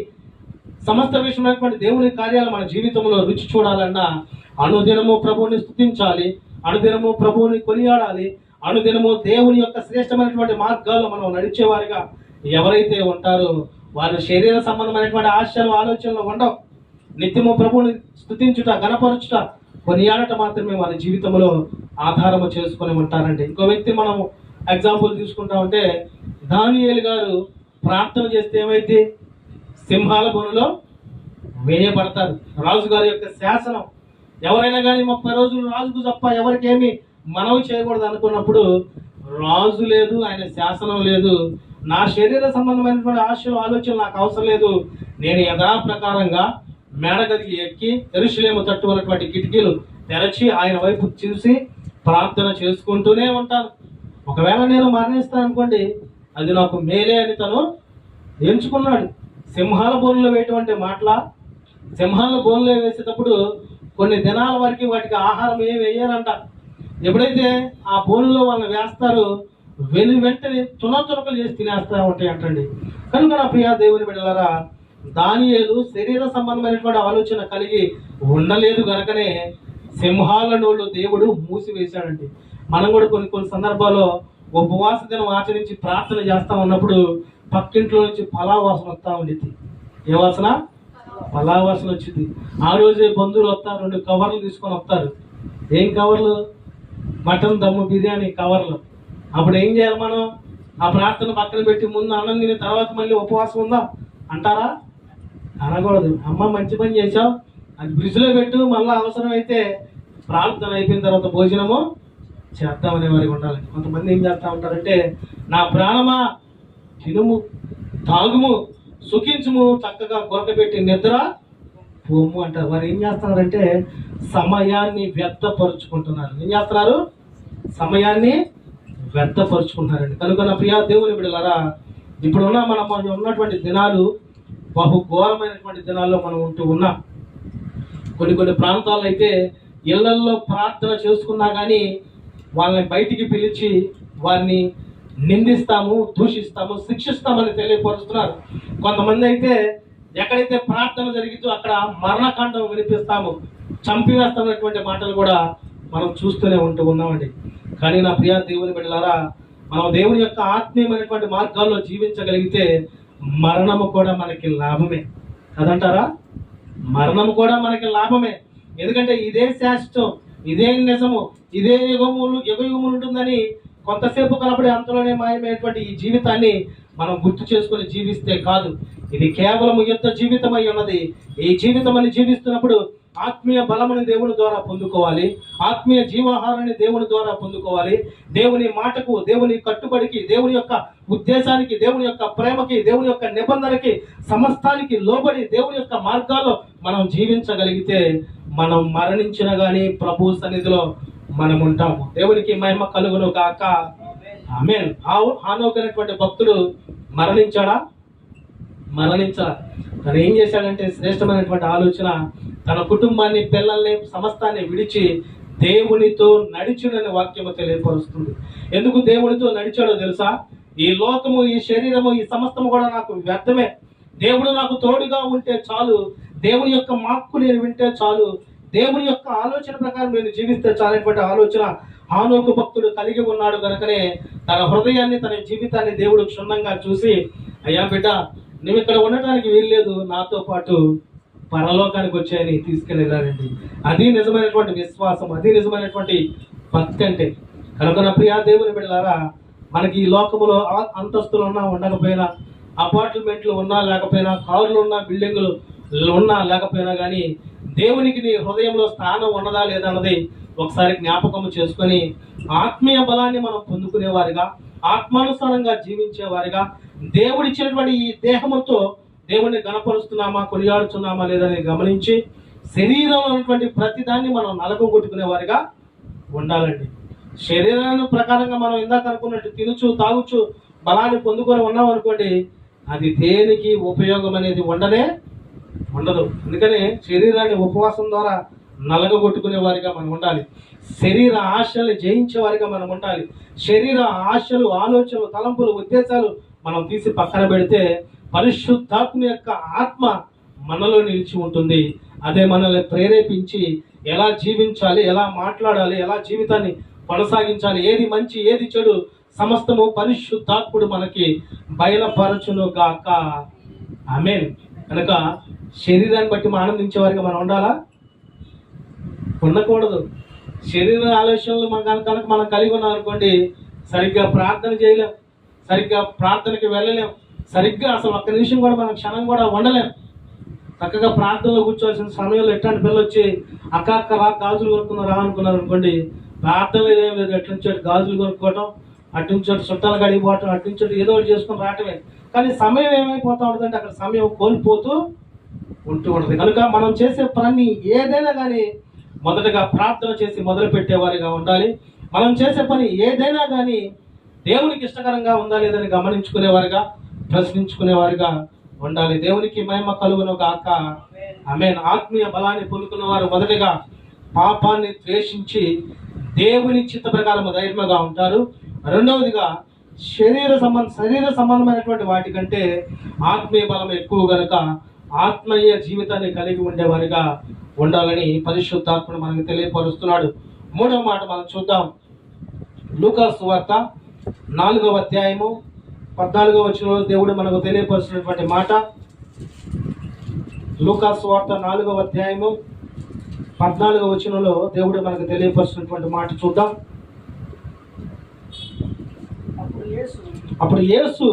[SPEAKER 1] సమస్త విషయమైనటువంటి దేవుని కార్యాలు మన జీవితంలో రుచి చూడాలన్నా అనుదినము ప్రభువుని స్తుతించాలి, అనుదినము ప్రభువుని కొనియాడాలి, అనుదినము దేవుని యొక్క శ్రేష్టమైనటువంటి మార్గాల్లో మనం నడిచేవారిగా ఎవరైతే ఉంటారో వారి శరీర సంబంధమైనటువంటి ఆశలు, ఆలోచనలు ఉండవు. నిత్యము ప్రభువుని స్తుతించుట, గణపరచుట, కొనియాడట మాత్రమే వారి జీవితంలో ఆధారము చేసుకొని ఉంటారండి. ఇంకో వ్యక్తి మనం ఎగ్జాంపుల్ తీసుకుంటా ఉంటే, దానియేలు గారు ప్రార్థన చేస్తే ఏమైతే సింహాల బోనులో వేయబడతారు. రాజుగారి యొక్క శాసనం, ఎవరైనా కానీ 30 రోజులు రాజుకు తప్ప ఎవరికేమి మనవి చేయకూడదు అనుకున్నప్పుడు, రాజు లేదు, ఆయన శాసనం లేదు, నా శరీర సంబంధమైనటువంటి ఆశలు, ఆలోచనలు నాకు అవసరం లేదు, నేను యథాప్రకారంగా మేడగదికి ఎక్కి యెరూషలేము తట్టు ఉన్నటువంటి కిటికీలు తెరచి ఆయన వైపు చూసి ప్రార్థన చేసుకుంటూనే ఉంటాను. ఒకవేళ నేను మరణిస్తాను అనుకోండి, అది నాకు మేలే అని తను ఎంచుకున్నాడు. సింహాల బోన్లో వేయటువంటి మాటల, సింహాల బోన్లో వేసేటప్పుడు కొన్ని దినాల వరకు వాటికి ఆహారం ఏమి వేయాలంట. ఎప్పుడైతే ఆ బోన్లో వాళ్ళని వేస్తారో వెంటనే తునకలు చేసి తినేస్తా ఉంటాయి అంటండి. కనుక నా ప్రియ దేవుని బిడ్డలారా, దానియేలు శరీర సంబంధమైనటువంటి ఆలోచన కలిగి ఉండలేదు గనకనే సింహాల నోళ్ళు దేవుడు మూసివేశాడండి. మనం కూడా కొన్ని సందర్భాల్లో ఉపవాస దినం ఆచరించి ప్రార్థన చేస్తా ఉన్నప్పుడు పక్కింట్లో నుంచి పలావ్ వాసన వస్తూ ఉండేది. ఏ వాసన? పలావ్ వాసన వచ్చింది. ఆ రోజే బంధువులు వస్తారు, 2 కవర్లు తీసుకొని వస్తారు. ఏం కవర్లు? మటన్ దమ్ము బిర్యానీ కవర్లు. అప్పుడు ఏం చేయాలి మనం? ఆ ప్రార్థన పక్కన పెట్టి ముందు అన్నం తిని తర్వాత మళ్ళీ ఉపవాసం ఉందా అంటారా? అనకూడదు. అమ్మ మంచి పని చేసావు, అది ఫ్రిడ్జ్లో పెట్టు, మళ్ళీ అవసరమైతే ప్రార్థన అయిపోయిన తర్వాత భోజనము చేద్దామనే వారికి ఉండాలి. కొంతమంది ఏం చేస్తూ ఉంటారంటే, నా ప్రాణమా తినుము, తాగుము, సుఖించుము, చక్కగా గొరకబెట్టి నిద్ర పోము అంటారు. వారు ఏం చేస్తున్నారంటే సమయాన్ని వ్యర్థపరుచుకుంటున్నారు. ఏం చేస్తున్నారు? సమయాన్ని వ్యర్థపరుచుకుంటున్నారండి. కనుక నా ప్రియ దేవుని బిడ్డలారా, ఇప్పుడున్న మనం ఉన్నటువంటి దినాలు బహుఘోరమైనటువంటి దినాల్లో మనం ఉన్నాం. కొన్ని ప్రాంతాల్లో అయితే ఇళ్లల్లో ప్రార్థన చేసుకున్నా కానీ వాళ్ళని బయటికి పిలిచి వారిని నిందిస్తాము, దూషిస్తాము, శిక్షిస్తామని తెలియపరుస్తున్నారు. కొంతమంది అయితే ఎక్కడైతే ప్రార్థన జరిగితే అక్కడ మరణకాండం వినిపిస్తాము, చంపివేస్తామనేటువంటి మాటలు కూడా మనం చూస్తూనే ఉన్నామండి. కానీ నా ప్రియ దేవుని బిడ్డలారా, మనం దేవుని యొక్క ఆత్మీయమైనటువంటి మార్గాల్లో జీవించగలిగితే మరణము కూడా మనకి లాభమే కదంటారా? మరణము కూడా మనకి లాభమే. ఎందుకంటే ఇదే శాశ్వతం, ఇదే నిజము, ఇదే యుగములు ఉంటుందని కొంతసేపు కనబడి అంతలోనే మాయమైనటువంటి ఈ జీవితాన్ని మనం గుర్తు చేసుకొని జీవిస్తే కాదు. ఇది కేవలం యుద్ధ జీవితం అయి ఉన్నది. ఈ జీవితం అని జీవిస్తున్నప్పుడు ఆత్మీయ బలముని దేవుని ద్వారా పొందుకోవాలి, ఆత్మీయ జీవాహారాన్ని దేవుని ద్వారా పొందుకోవాలి. దేవుని మాటకు, దేవుని కట్టుబడికి, దేవుని యొక్క ఉద్దేశానికి, దేవుని యొక్క ప్రేమకి, దేవుని యొక్క నిబంధనకి, సమస్తానికి లోబడి దేవుని యొక్క మార్గాల్లో మనం జీవించగలిగితే మనం మరణించిన గాని ప్రభు సన్నిధిలో మనం ఉంటాము. దేవునికి మహిమ కలుగును కాక. ఆమేన్. హానోకు అనేటువంటి భక్తుడు మరణించాడా? మరణించాల. తను ఏం చేశాడంటే శ్రేష్టమైనటువంటి ఆలోచన, తన కుటుంబాన్ని, పిల్లల్ని, సమస్తాన్ని విడిచి దేవునితో నడిచునని వాక్యము తెలియపరుస్తుంది. ఎందుకు దేవునితో నడిచాడో తెలుసా? ఈ లోకము, ఈ శరీరము, ఈ సమస్తము కూడా నాకు వ్యర్థమే, దేవుడు నాకు తోడుగా ఉంటే చాలు, దేవుని యొక్క మాక్కు నేను వింటే చాలు, దేవుని యొక్క ఆలోచన ప్రకారం నేను జీవిస్తే చాలనేటువంటి ఆలోచన హానోకు భక్తుడు కలిగి ఉన్నాడు. కనుకనే తన హృదయాన్ని, తన జీవితాన్ని దేవుడు క్షుణ్ణంగా చూసి, అయ్యా బిడ్డ, నువ్వు ఇక్కడ ఉండటానికి వీల్లేదు, నాతో పాటు పరలోకానికి వచ్చాయని తీసుకెళ్ళారండి. అది నిజమైనటువంటి విశ్వాసం, అది నిజమైనటువంటి భక్తి అంటే. కనుక నా ప్రియా దేవుని బిడ్డలారా, మనకి ఈ లోకములో అంతస్తులు ఉన్నా ఉండకపోయినా, అపార్ట్మెంట్లు ఉన్నా లేకపోయినా, కార్లు ఉన్నా, బిల్డింగులు ఉన్నా లేకపోయినా కానీ దేవునికి నీ హృదయంలో స్థానం ఉన్నదా లేదా అన్నది ఒకసారి జ్ఞాపకం చేసుకొని ఆత్మీయ బలాన్ని మనం పొందుకునేవారిగా, ఆత్మానుసారంగా జీవించేవారిగా, దేవుడిచ్చినటువంటి ఈ దేహముతో దేవుణ్ణి గణపరుస్తున్నామా, కొనియాడుతున్నామా లేదని గమనించి శరీరంలో ఉన్నటువంటి ప్రతిదాన్ని మనం నలగొట్టుకునే వారిగా ఉండాలండి. శరీరాన్ని ప్రకారంగా మనం ఇందాక అనుకున్నట్టు తినుచు తాగుచు బలాన్ని పొందుకొని ఉన్నాం అనుకోండి, అది దేనికి ఉపయోగం అనేది ఉండదు. అందుకనే శరీరాన్ని ఉపవాసం ద్వారా నలగొట్టుకునే వారిగా మనం ఉండాలి. శరీర ఆశల్ని జయించే వారిగా మనం ఉండాలి. శరీర ఆశలు, ఆలోచనలు, తలంపులు, ఉద్దేశాలు మనం తీసి పక్కన పెడితే పరిశుద్ధాత్మ యొక్క ఆత్మ మనలో నిలిచి ఉంటుంది. అదే మనల్ని ప్రేరేపించి ఎలా జీవించాలి, ఎలా మాట్లాడాలి, ఎలా జీవితాన్ని కొనసాగించాలి, ఏది మంచి ఏది చెడు సమస్తము పరిశుద్ధాత్ముడు మనకి బయలుపరచును గాక. ఆమేన్. కనుక శరీరాన్ని బట్టి ఆనందించే వారిగా మనం ఉండాలా? ఉండకూడదు. శరీర ఆలోచనలు కనుక మనం కలిగి ఉన్నాం అనుకోండి, సరిగ్గా ప్రార్థన చేయలేం, సరిగ్గా ప్రార్థనకి వెళ్ళలేం, సరిగ్గా అసలు ఒక్క నిమిషం కూడా మనం క్షణం కూడా ఉండలేం. చక్కగా ప్రార్థనలో కూర్చోవలసిన సమయంలో ఎట్లాంటి పిల్లలు వచ్చి అక్క రా గాజులు కొనుక్కున్నారు అనుకున్నారు అనుకోండి, ప్రార్థనలో ఏం లేదు, అట్నుంచి గాజులు కొనుక్కోవటం, అట్నుంచి చుట్టాలు గడిగిపోవటం, అట్నుంచి ఏదో ఒకటి చేసుకొని రావటమే. కానీ సమయం ఏమైపోతూ ఉంటుందంటే అక్కడ సమయం కోల్పోతూ ఉంటుంది. కనుక మనం చేసే పని ఏదైనా కానీ మొదటగా ప్రార్థన చేసి మొదలు పెట్టేవారిగా ఉండాలి. మనం చేసే పని ఏదైనా కానీ దేవునికి ఇష్టకరంగా ఉందా లేదని గమనించుకునేవారిగా, ప్రశ్నించుకునేవారిగా ఉండాలి. దేవునికి మహిమ కలుగును గాక. ఆమేన్. ఆత్మీయ బలాన్ని పొందుకున్న వారు మొదటిగా పాపాన్ని ద్వేషించి దేవుని చిత్త ప్రకారం ధైర్యంగా ఉంటారు. రెండవదిగా శరీర సంబంధమైనటువంటి వాటికంటే ఆత్మీయ బలం ఎక్కువ గనుక ఆత్మీయ జీవితాన్ని కలిగి ఉండేవారిగా ఉండాలని పరిశుద్ధాత్ముడు మనకు తెలియపరుస్తున్నాడు. మూడవ మాట మనం చూద్దాం. లూకా సువార్త 4వ అధ్యాయము 14వ వచనంలో దేవుడు మనకు తెలియపరుస్తున్నటువంటి మాట. లూకా సువార్త 4వ అధ్యాయము 14వ వచనంలో దేవుడు మనకు తెలియపరుస్తున్నటువంటి మాట చూద్దాం. అప్పుడు యేసు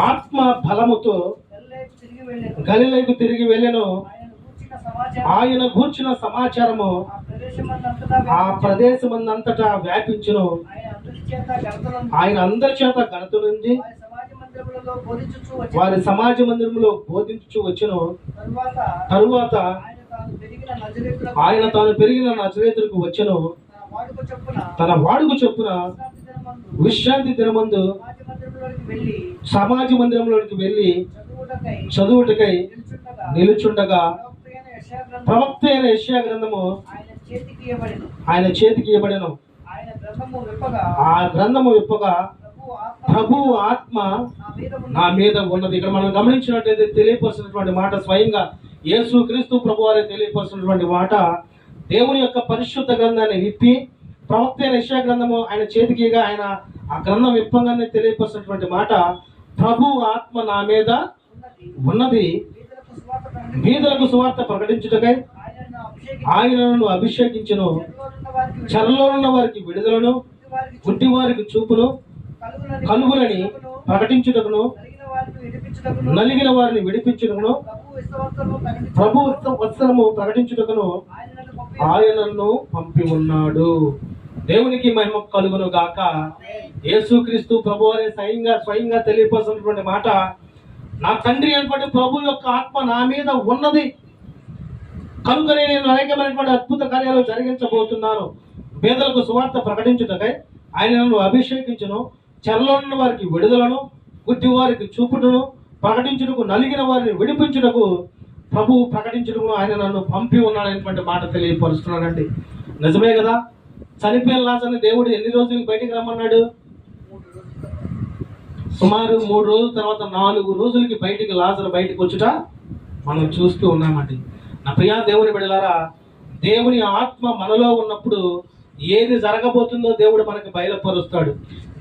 [SPEAKER 1] ఆత్మ బలముతో గలిలయకు తిరిగి వెళ్ళెను. ఆయన గూర్చిన సమాచారము ఆ ప్రదేశమందంతటా వ్యాపించును. ఆయన అందరి చేత ఘనత నుండి వారి సమాజ మందిరంలో బోధించు వచ్చును. తరువాత ఆయన తాను పెరిగిన నజరేతులకు వచ్చెను. తన వాడుకు చొప్పున విశ్రాంతి దినమందు సమాజ మందిరంలోకి వెళ్ళి చదువుటకై నిలుచుండగా ప్రవక్త అయిన యెషయా గ్రంథము ఆయన చేతికి ఇవ్వబడెను. ఆ గ్రంథము విప్పగా ప్రభువు ఆత్మ నా మీద ఉన్నది. ఇక్కడ మనం గమనించినట్లయితే తెలియపరుస్తున్నటువంటి మాట స్వయంగా యేసు క్రీస్తు ప్రభు వారే తెలియపరుస్తున్నటువంటి మాట. దేవుని యొక్క పరిశుద్ధ గ్రంథాన్ని విప్పి ప్రవక్త అయిన యెషయా గ్రంథము ఆయన చేతికిగా ఆయన ఆ గ్రంథం విప్పంగానే తెలియపరుస్తున్నటువంటి మాట. ప్రభువు ఆత్మ నా మీద ఉన్నది, బీదలకు సువార్త ప్రకటించుటకై ఆయనను అభిషేకించును. చెరలో ఉన్న వారికి విడుదలను, గుడ్డి వారికి చూపును కలుగునని ప్రకటించుటకును, నలిగిన వారిని విడిపించుటకును, ప్రభు వత్సరము ప్రకటించుటకును ఆయనను పంపి ఉన్నాడు. దేవునికి మహిమ కలుగును గాక. యేసుక్రీస్తు ప్రభువారే స్వయంగా తెలియపరుస్తున్నటువంటి మాట. నా తండ్రి అనేటువంటి ప్రభు యొక్క ఆత్మ నా మీద ఉన్నది కనుకనే నేను అనేకమైనటువంటి అద్భుత కార్యాలు జరిగించబోతున్నాను. పేదలకు సువార్త ప్రకటించుటకై ఆయన నన్ను అభిషేకించును. చెరలో ఉన్న వారికి విడుదలను, గుడ్డి వారికి చూపుటను, ప్రకటించుటకు, నలిగిన వారిని విడిపించుటకు, ప్రభువు ప్రకటించుటకు ఆయన నన్ను పంపి ఉన్నాడనేటువంటి మాట తెలియపరుస్తున్నాడండి. నిజమే కదా? చనిపోయిన లాజరుని దేవుడు ఎన్ని రోజులకి బయటికి రమ్మన్నాడు? సుమారు 3 రోజుల తర్వాత 4 రోజులకి లాజరు బయటికి వచ్చుట మనం చూస్తూ ఉన్నామండి. నా ప్రియా దేవుని బిడ్డలారా, దేవుని ఆత్మ మనలో ఉన్నప్పుడు ఏది జరగబోతుందో దేవుడు మనకు బయలుపరుస్తాడు.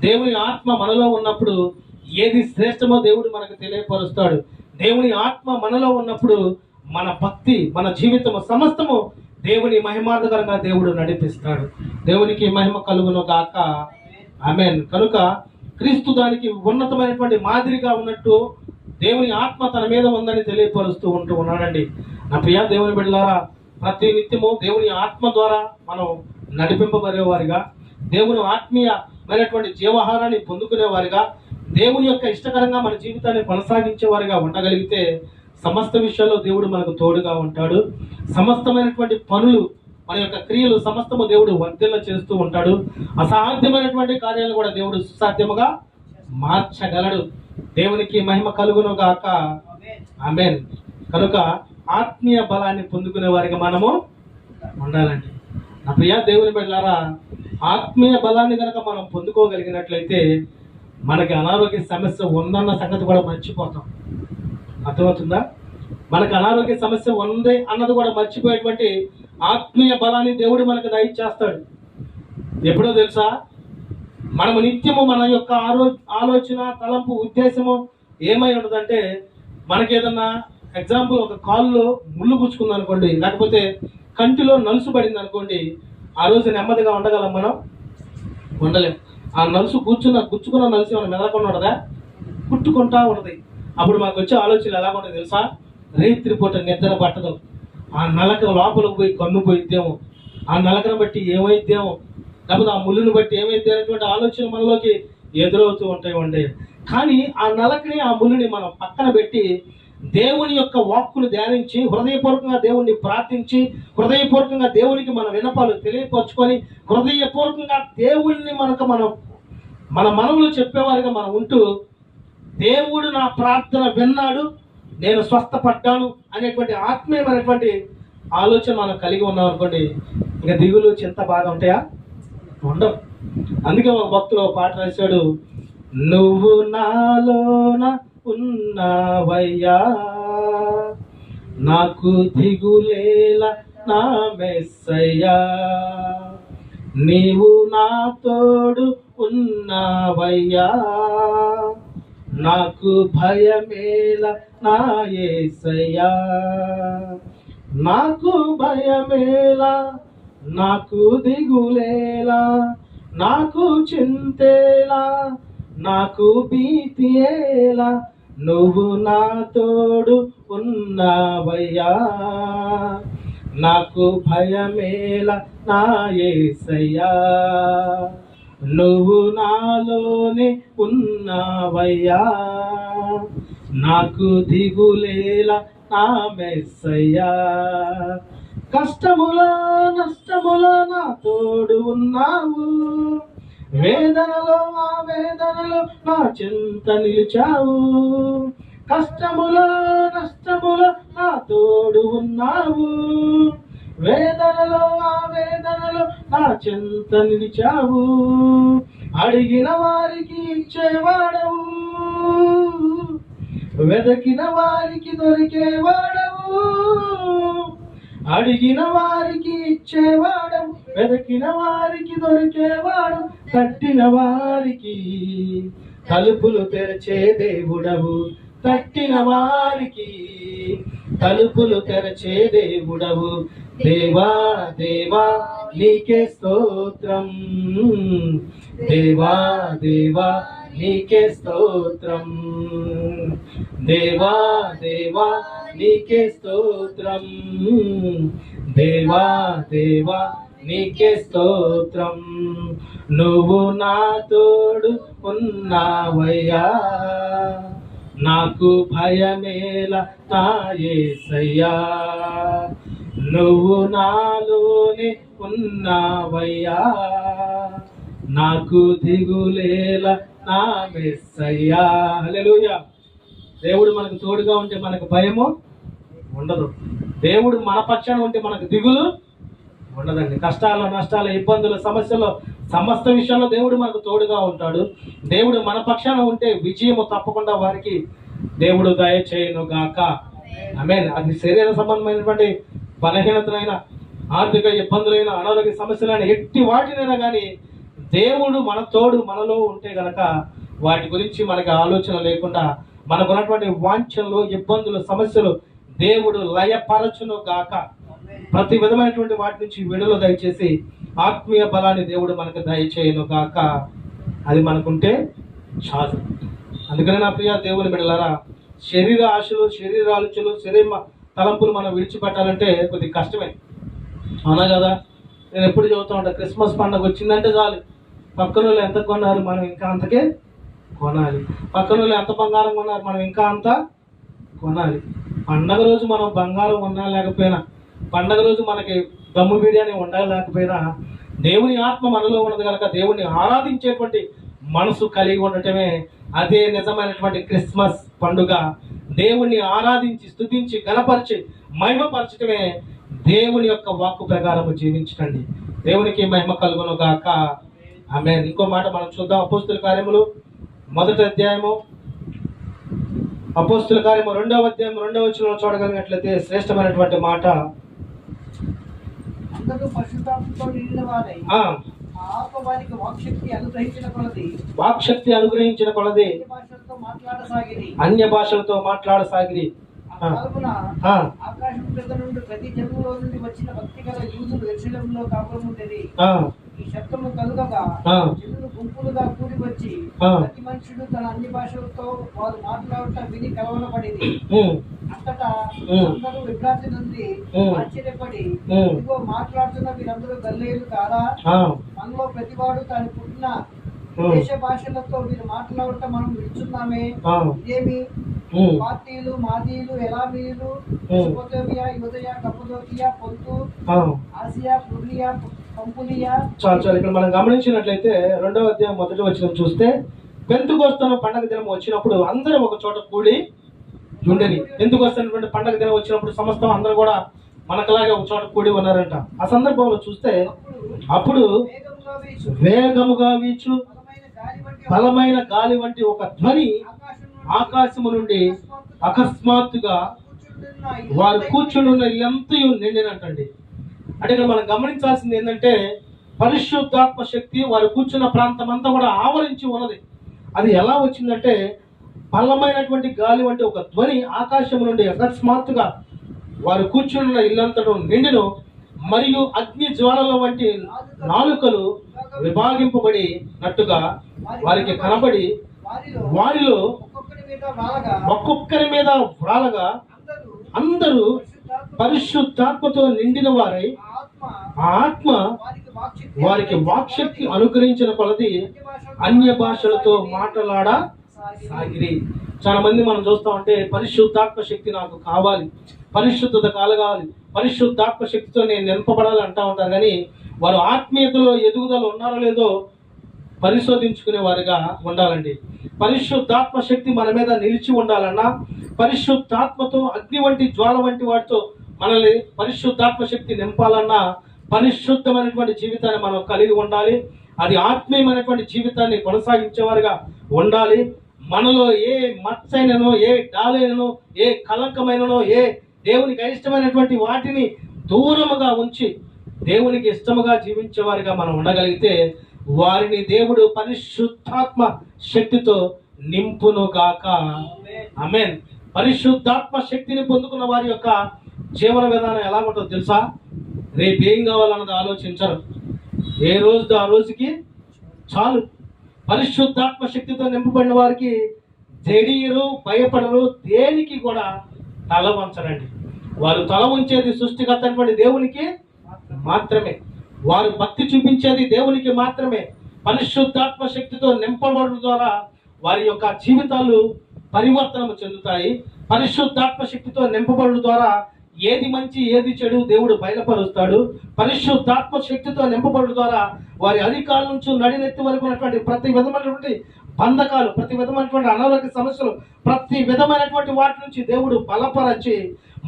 [SPEAKER 1] దేవుని ఆత్మ మనలో ఉన్నప్పుడు ఏది శ్రేష్టమో దేవుడు మనకు తెలియపరుస్తాడు. దేవుని ఆత్మ మనలో ఉన్నప్పుడు మన భక్తి, మన జీవితము సమస్తము దేవుని మహిమార్థకరంగా దేవుడు నడిపిస్తాడు. దేవునికి మహిమ కలుగును గాక. ఆమేన్. కనుక క్రీస్తు దానికి ఉన్నతమైనటువంటి మాదిరిగా ఉన్నట్టు దేవుని ఆత్మ తన మీద ఉందని తెలియపరుస్తూ ఉన్నాడండి. నా ప్రియ దేవుని బిడ్డలారా, ప్రతి నిత్యము దేవుని ఆత్మ ద్వారా మనం నడిపింపబడేవారిగా, దేవుని ఆత్మీయమైనటువంటి జీవాహారాన్ని పొందుకునేవారిగా, దేవుని యొక్క ఇష్టకరంగా మన జీవితాన్ని కొనసాగించేవారిగా ఉండగలిగితే సమస్త విషయాల్లో దేవుడు మనకు తోడుగా ఉంటాడు. సమస్తమైనటువంటి పనులు, మన యొక్క క్రియలు సమస్తము దేవుడు వర్ధిల్ల చేస్తూ ఉంటాడు. అసాధ్యమైనటువంటి కార్యాలను కూడా దేవుడు సుసాధ్యముగా మార్చగలడు. దేవునికి మహిమ కలుగును గాక. ఆమేన్. కనుక ఆత్మీయ బలాన్ని పొందుకునే వారికి మనము ఉండాలండి. నా ప్రియ దేవుని బిడ్డలారా, ఆత్మీయ బలాన్ని కనుక మనం పొందుకోగలిగినట్లయితే మనకి అనారోగ్య సమస్య ఉందన్న సంగతి కూడా మర్చిపోతాం. అర్థమవుతుందా? మనకు అనారోగ్య సమస్య ఉంది అన్నది కూడా మర్చిపోయేటువంటి ఆత్మీయ బలాన్ని దేవుడు మనకు దయచేస్తాడు. ఎప్పుడో తెలుసా? మనము నిత్యము మన యొక్క ఆలోచన, తలంపు, ఉద్దేశము ఏమై ఉంటుందంటే, మనకి ఏదన్నా ఎగ్జాంపుల్ ఒక కాల్లో ముళ్ళు గుచ్చుకుంది అనుకోండి, లేకపోతే కంటిలో నలుసు పడింది అనుకోండి, ఆ రోజు నెమ్మదిగా ఉండగలం మనం? ఉండలేం. ఆ నలుసు గుచ్చుకున్న నలుసు ఏమైనా మెదలకుండా ఉండదా? కుట్టుకుంటా ఉంటుంది. అప్పుడు మాకు వచ్చే ఆలోచనలు ఎలా ఉంటుంది తెలుసా? రేత్రి పూట నిద్ర పట్టదు. ఆ నలక లోపలికి పోయి కన్ను పోయిద్దేమో, ఆ నలకను బట్టి ఏమైద్దేమో, లేకపోతే ఆ ముళ్ళును బట్టి ఏమైద్ది అనేటువంటి ఆలోచన మనలోకి ఎదురవుతూ ఉంటాయి. కానీ ఆ నలకని, ఆ ముళ్ళుని మనం పక్కన పెట్టి దేవుని యొక్క వాక్కును ధ్యానించి, హృదయపూర్వకంగా దేవుణ్ణి ప్రార్థించి, హృదయపూర్వకంగా దేవునికి మన విన్నపాలు తెలియపరుచుకొని, హృదయపూర్వకంగా దేవుణ్ణి మన మనవులు చెప్పేవారిగా మనం ఉంటూ, దేవుడు నా ప్రార్థన విన్నాడు, నేను స్వస్థపడ్డాను అనేటువంటి ఆత్మీయమైనటువంటి ఆలోచన మనం కలిగి ఉన్నాం అనుకోండి, ఇక దిగులు, చింత, బాధ ఉంటాయా? ఉండవు. అందుకే ఒక భక్తుడు ఒక పాట రాశాడు, నువ్వు నాలోన ఉన్నావయ్యా, నాకు దిగులేలా నా మెస్సయ్యా, నీవు నా తోడు ఉన్నావయ్యా, నాకు భయమేలా నా యేసయ్యా, నాకు భయమేలా, నాకు దిగులేలా, నాకు చింతేలా, నాకు భీతియేలా, నువ్వు నా తోడు ఉన్నావయ్యా, నాకు భయమేలా నా యేసయ్యా, నువ్వు నాలోనే ఉన్నావయ్యా, నాకు దిగులేలా నా మెస్సయ్యా, కష్టములో నష్టములో నా తోడు ఉన్నావు, వేదనలో ఆ వేదనలో నా చింత నిలిచావు, కష్టములో నష్టములో నా తోడు ఉన్నావు, వేదనలో ఆ వేదనలో నా చింత నిలిచావు, అడిగిన వారికి ఇచ్చేవాడవు, వెదకిన వారికి దొరికేవాడవు, అడిగిన వారికి ఇచ్చేవాడవు, వెదకిన వారికి దొరికేవాడు, తట్టిన వారికి తలుపులు తెరచే దేవుడవు, తట్టిన వారికి తలుపులు తెరచే దేవుడవు, దేవా దేవా నీకే స్తోత్రం, దేవా దేవా నీకే స్తోత్రం, దేవా దేవా నీకే స్తోత్రం, దేవా దేవా నీకే స్తోత్రం, నువ్వు నా తోడు ఉన్నావయ్యా, నాకు భయమేలా నా యేసయ్యా, నువ్వు నాలోనే ఉన్నావయ్యా, నాకు దిగులేలా నా మెస్సయ్యా. హల్లెలూయా. దేవుడు మనకు తోడుగా ఉంటే మనకు భయము ఉండదు. దేవుడు మన పక్షాన ఉంటే మనకు దిగులు ఉండదండి. కష్టాలు, నష్టాలు, ఇబ్బందులు, సమస్యలు, సమస్త విషయాల్లో దేవుడు మనకు తోడుగా ఉంటాడు. దేవుడు మన పక్షాన ఉంటే విజయము తప్పకుండా వారికి దేవుడు దయచేయును గాక. ఆమేన్. అది శరీర సంబంధమైనటువంటి బలహీనతలైన, ఆర్థిక ఇబ్బందులైన, అనారోగ్య సమస్యలైన, ఎట్టి వాటినైనా కానీ దేవుడు మన తోడు మనలో ఉంటే గనక వాటి గురించి మనకి ఆలోచన లేకుండా మనకున్నటువంటి వాంఛనలు, ఇబ్బందులు, సమస్యలు దేవుడు లయపరచును గాక. ప్రతి విధమైనటువంటి వాటి నుంచి విడుదల దయచేసి ఆత్మీయ బలాన్ని దేవుడు మనకు దయచేయను గాక. అది మనకుంటే చాలు. అందుకనే నా ప్రియ దేవుని బిడ్డలారా, శరీర ఆశలు, శరీర ఆలోచనలు, శరీర తలంపులు మనం విడిచిపెట్టాలంటే కొద్ది కష్టమే, అవునా కదా? నేను ఎప్పుడు చెబుతూ ఉంటాను, క్రిస్మస్ పండుగ వచ్చిందంటే చాలు, పక్కన వాళ్ళు ఎంత కొన్నారు మనం ఇంకా అంతకే కొనాలి, పక్కన వాళ్ళు ఎంత బంగారం కొన్నారు మనం ఇంకా అంత కొనాలి. పండగ రోజు మనం బంగారం ఉన్నా లేకపోయినా, పండగ రోజు మనకి దమ్ము బిర్యానీ ఉండాలి లేకపోయినా, దేవుని ఆత్మ మనలో ఉన్నది కనుక దేవుణ్ణి ఆరాధించేటువంటి మనసు కలిగి ఉండటమే అదే నిజమైనటువంటి క్రిస్మస్ పండుగ. దేవుణ్ణి ఆరాధించి, స్తుతించి, గణపరిచి, మహిమపరచటమే దేవుని యొక్క వాక్కు ప్రకారము జీవించండి. దేవునికి మహిమ కలుగును గాక. ఆమేన్. ఇంకో మాట మనం చూద్దాం. అపోస్తుల కార్యములు 1వ అధ్యాయము, అపోస్తుల కార్యము 2వ అధ్యాయం 2వ వచనంలో చూడగలిగినట్లయితే శ్రేష్టమైనటువంటి మాట. వాక్శక్తి అనుగ్రహించిన కొలది అన్య భాషలతో మాట్లాడసాగిరి.
[SPEAKER 2] ఆకాశం క్రింద నుండి ప్రతి జన్మలో నుండి వచ్చిన భక్తి గల యూదులు యెరూషలేములో కాపురం ఉండేది. ఈ శబ్దము కలుగగా జనులు గుంపులుగా కూడి వచ్చి ప్రతి మనుషుడు తన అన్ని భాషలతో వారు మాట్లాడటం విని కలవరపడింది. అంతటా అందరూ విభ్రాంతి నుండి ఆశ్చర్యపడి, ఇదిగో మాట్లాడుతున్న వీరందరూ గల్లీలు కాదా? మనలో ప్రతివాడు తాను పుట్టిన దేశ భాషలతో వీరు మాట్లాడటం మనం వింటున్నామే. ఇదేమి పార్టీలు, మాదీలు, ఎలామీలు, మెసొపొతేమియా, యూదయ, కప్పదోకియా, పొంతు, ఆసియా, పుర్నియా, పంపులియా.
[SPEAKER 1] చాలు. ఇక్కడ మనం గమనించినట్లయితే 2వ అధ్యాయం 1వ వచనం చూస్తే, పెంతెకొస్తు పండగ దినం వచ్చినప్పుడు అందరూ ఒక చోట కూడి ఉండేది. పెంతెకొస్తు పండగ దినం వచ్చినప్పుడు సమస్తం అందరూ కూడా మనకలాగే ఒక చోట కూడి ఉన్నారంట. ఆ సందర్భంలో చూస్తే అప్పుడు వేగముగా వీచు బలమైన గాలి వంటి ఒక ధ్వని ఆకాశము నుండి అకస్మాత్తుగా వారు కూర్చుని ఉన్న ఇల్లంతయు నిండినట్టండి. అంటే ఇక్కడ మనం గమనించాల్సింది ఏంటంటే, పరిశుద్ధాత్మ శక్తి వారు కూర్చున్న ప్రాంతం అంతా కూడా ఆవరించి ఉన్నది. అది ఎలా వచ్చిందంటే, బలమైనటువంటి గాలి వంటి ఒక ధ్వని ఆకాశము నుండి అకస్మాత్తుగా వారు కూర్చున్న ఇల్లంతటా నిండిను. మరియు అగ్ని జ్వాలల వంటి నాలుకలు విభాగింపబడి నట్టుగా వారికి కనబడి, వారిలో ఒక్కొక్కరి మీద వ్రాలగా అందరూ పరిశుద్ధాత్మతో నిండిన వారై, ఆ ఆత్మ వారికి వాక్శక్తి అనుగ్రహించిన కొలది అన్య భాషలతో మాట్లాడసాగిరి. చాలా మంది మనం చూస్తా ఉంటే, పరిశుద్ధాత్మ శక్తి నాకు కావాలి, పరిశుద్ధత కలగాలి, పరిశుద్ధాత్మ శక్తితో నేను నింపబడాలి అంటా ఉంటారు. కానీ వారు ఆత్మీయతలో ఎదుగుదల ఉన్నారో లేదో పరిశోధించుకునే వారిగా ఉండాలండి. పరిశుద్ధాత్మ శక్తి మన మీద నిలిచి ఉండాలన్నా, పరిశుద్ధాత్మతో అగ్ని వంటి జ్వాల వంటి వాటితో మనల్ని పరిశుద్ధాత్మ శక్తి నింపాలన్నా, పరిశుద్ధమైనటువంటి జీవితాన్ని మనం కలిగి ఉండాలి. అది ఆత్మీయమైనటువంటి జీవితాన్ని కొనసాగించేవారుగా ఉండాలి. మనలో ఏ మచ్చైననో, ఏ డాలైననో, ఏ కలంకమైననో, ఏ దేవునికి అయిష్టమైనటువంటి వాటిని దూరముగా ఉంచి దేవునికి ఇష్టముగా జీవించేవారిగా మనం ఉండగలిగితే, వారిని దేవుడు పరిశుద్ధాత్మ శక్తితో నింపును గాక. ఆమేన్. పరిశుద్ధాత్మ శక్తిని పొందుకున్న వారి యొక్క జీవన విధానం ఎలా ఉంటుందో తెలుసా? రేపు ఏం కావాలన్నది ఆలోచించరు, ఏ రోజు ఆ రోజుకి చాలు. పరిశుద్ధాత్మ శక్తితో నింపబడిన వారికి జడియరు, భయపడరు, దేనికి కూడా తల వంచరండి. వారు తల ఉంచేది సృష్టికర్త అయినటువంటి దేవునికి మాత్రమే. వారు భక్తి చూపించేది దేవునికి మాత్రమే. పరిశుద్ధాత్మ శక్తితో నింపబడడం ద్వారా వారి యొక్క జీవితాలు పరివర్తన చెందుతాయి. పరిశుద్ధాత్మ శక్తితో నింపబడడం ద్వారా ఏది మంచి ఏది చెడు దేవుడు బయలుపరుస్తాడు. పరిశుద్ధాత్మ శక్తితో నింపబడడం ద్వారా వారి అధికారుల నుంచి నడినెత్తి వరకు ఉన్నటువంటి ప్రతి విధమైనటువంటి బంధకాలు, ప్రతి విధమైనటువంటి అనారోగ్య సమస్యలు, ప్రతి విధమైనటువంటి వాటి నుంచి దేవుడు బలపరచి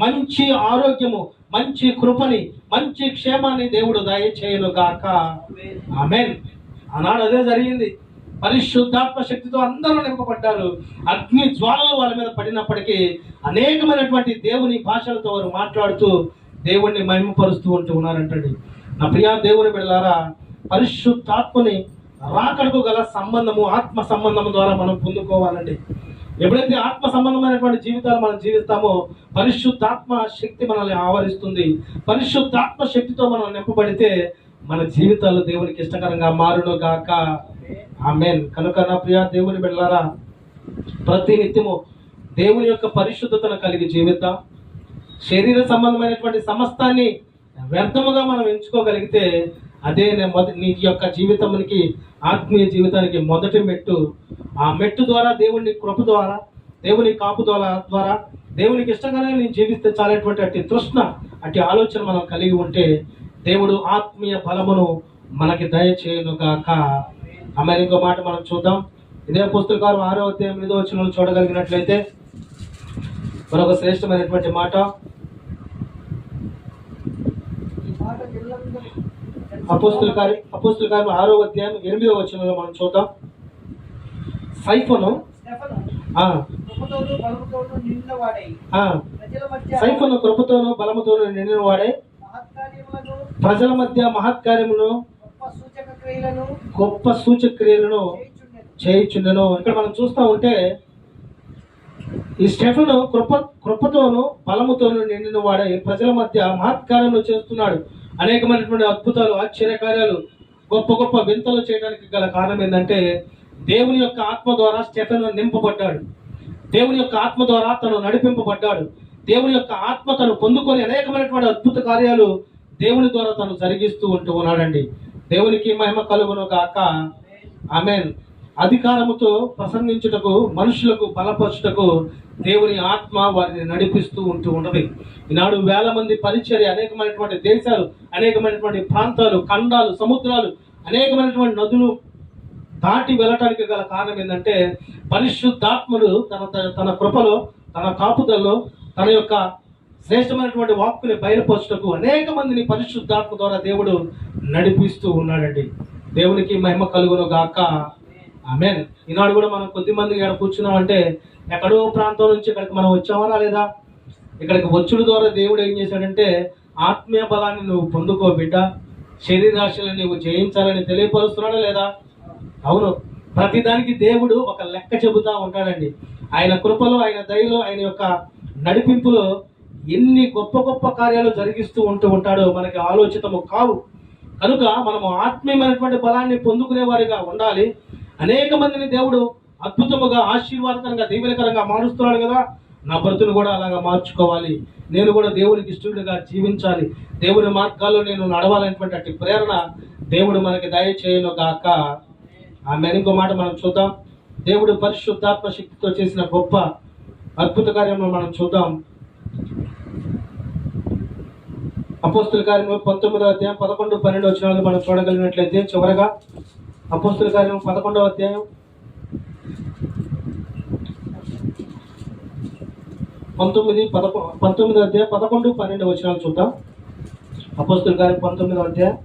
[SPEAKER 1] మంచి ఆరోగ్యము, మంచి కృపని, మంచి క్షేమాన్ని దేవుడు దయచేయును గాక. ఆమేన్. ఆనాడు అదే జరిగింది. పరిశుద్ధాత్మ శక్తితో అందరూ నింపబడ్డారు. అగ్ని జ్వాలలు వాళ్ళ మీద పడినప్పటికీ అనేకమైనటువంటి దేవుని భాషలతో వారు మాట్లాడుతూ దేవుణ్ణి మహిమపరుస్తూ ఉన్నారంటండి. నా ప్రియా దేవుని బిడ్డలారా, పరిశుద్ధాత్మని రాకడకు గల సంబంధము, ఆత్మ సంబంధము ద్వారా మనం పొందుకోవాలండి. ఎప్పుడైతే ఆత్మ సంబంధమైనటువంటి జీవితాలు మనం జీవిస్తామో పరిశుద్ధాత్మ శక్తి మనల్ని ఆవరిస్తుంది. పరిశుద్ధాత్మ శక్తితో మనం నింపబడితే మన జీవితాలు దేవునికి ఇష్టకరంగా మారును గాక. ఆమేన్. కనుక నా ప్రియ దేవుని బిడ్డలారా, ప్రతి నిత్యము దేవుని యొక్క పరిశుద్ధతను కలిగి జీవిద్దాం. శరీర సంబంధమైనటువంటి సమస్తాన్ని వ్యర్థముగా మనం ఎంచుకోగలిగితే అదే నీ యొక్క జీవితానికి, ఆత్మీయ జీవితానికి మొదటి మెట్టు. ఆ మెట్టు ద్వారా దేవుని కృప ద్వారా, దేవుని కాపు ద్వారా దేవునికి ఇష్టంగానే నేను జీవిస్తే చాలేటువంటి అట్టి తృష్ణ, అట్టి ఆలోచన మనం కలిగి ఉంటే దేవుడు ఆత్మీయ బలమును మనకి దయచేయును గాక. ఆమె ఇంకో మాట మనం చూద్దాం. ఇదే పుస్తకాలు 6వ అధ్యాయం 8వ వచనంలో చూడగలిగినట్లయితే మరొక శ్రేష్టమైనటువంటి మాట. అపోస్తుల కార్యం 6వ అధ్యాయం 8వ వచనంలో మనం చూద్దాం. సైఫను కృపతోను బలముతోను నిండిన వాడే ప్రజల మధ్య మహత్కార్యమును గొప్ప సూచక్రియలను చేయుచుండెను. ఇక్కడ మనం చూస్తూ ఉంటే ఈ స్టెఫెను కృపతోను బలముతోను నిండిన వాడే ప్రజల మధ్య మహత్కార్యములు చేస్తున్నాడు. అనేకమైనటువంటి అద్భుతాలు, ఆశ్చర్యకార్యాలు, గొప్ప గొప్ప వింతలు చేయడానికి గల కారణం ఏంటంటే దేవుని యొక్క ఆత్మ ద్వారా స్టెఫెను నింపబడ్డాడు. దేవుని యొక్క ఆత్మ ద్వారా తను నడిపింపబడ్డాడు. దేవుని యొక్క ఆత్మ తను పొందుకొని అనేకమైనటువంటి అద్భుత కార్యాలు దేవుని ద్వారా తను జరిగిస్తూ ఉన్నాడండి. దేవునికి మహిమ కలుగును గాక. ఆమేన్. అధికారముతో ప్రసంగించుటకు, మనుషులకు బలపరచుటకు దేవుని ఆత్మ వారిని నడిపిస్తూ ఉన్నది. ఈనాడు వేల మంది పరిచర్య, అనేకమైనటువంటి దేశాలు, అనేకమైనటువంటి ప్రాంతాలు, ఖండాలు, సముద్రాలు, అనేకమైనటువంటి నదులు దాటి వెళ్ళటానికి గల కారణం ఏంటంటే పరిశుద్ధాత్ముడు తన కృపలో, తన కాపుదల్లో, తన యొక్క శ్రేష్టమైనటువంటి వాక్కుని బయలుపరచుటకు అనేక మందిని పరిశుద్ధాత్మ ద్వారా దేవుడు నడిపిస్తూ ఉన్నాడండి. దేవునికి మహిమ కలుగును గాక. ఆమేన్. ఈనాడు కూడా మనం కొద్ది మంది ఇక్కడ కూర్చున్నామంటే ఎక్కడో ప్రాంతం నుంచి ఇక్కడికి మనం వచ్చామా లేదా? ఇక్కడికి వచ్చుడు ద్వారా దేవుడు ఏం చేశాడంటే ఆత్మీయ బలాన్ని నువ్వు పొందుకో బిడ్డ, శరీరాశలను నువ్వు జయించాలని తెలియపరుస్తున్నాడా లేదా? అవును. ప్రతిదానికి దేవుడు ఒక లెక్క చెబుతా ఉంటాడండి. ఆయన కృపలో, ఆయన దయలో, ఆయన యొక్క నడిపింపులో ఎన్ని గొప్ప గొప్ప కార్యాలు జరిగిస్తూ ఉంటాడో మనకి ఆలోచితము కావు. కనుక మనము ఆత్మీయమైనటువంటి బలాన్ని పొందుకునే వారిగా ఉండాలి. అనేక మందిని దేవుడు అద్భుతముగా, ఆశీర్వాదకరంగా, దీవెనకరంగా మారుస్తున్నాడు కదా. నా బ్రతును కూడా అలాగా మార్చుకోవాలి. నేను కూడా దేవునికి ఇష్టడుగా జీవించాలి. దేవుని మార్గాల్లో నేను నడవాలనేటువంటి అట్టి ప్రేరణ దేవుడు మనకి దయచేయను గాక. ఆమె ఇంకో మాట మనం చూద్దాం. దేవుడు పరిశుద్ధాత్మ శక్తితో చేసిన గొప్ప అద్భుత కార్యంలో మనం చూద్దాం. అపోస్తుల కార్యం 19వ అధ్యాయం 11, 12 వచనాలు మనం చూడగలిగినట్లయితే చివరగా అపోస్తుల కార్యం 11వ అధ్యాయం 19వ అధ్యాయం 11, 12 వచనాలు చూద్దాం. అపోస్తుల కార్యం 19వ అధ్యాయం.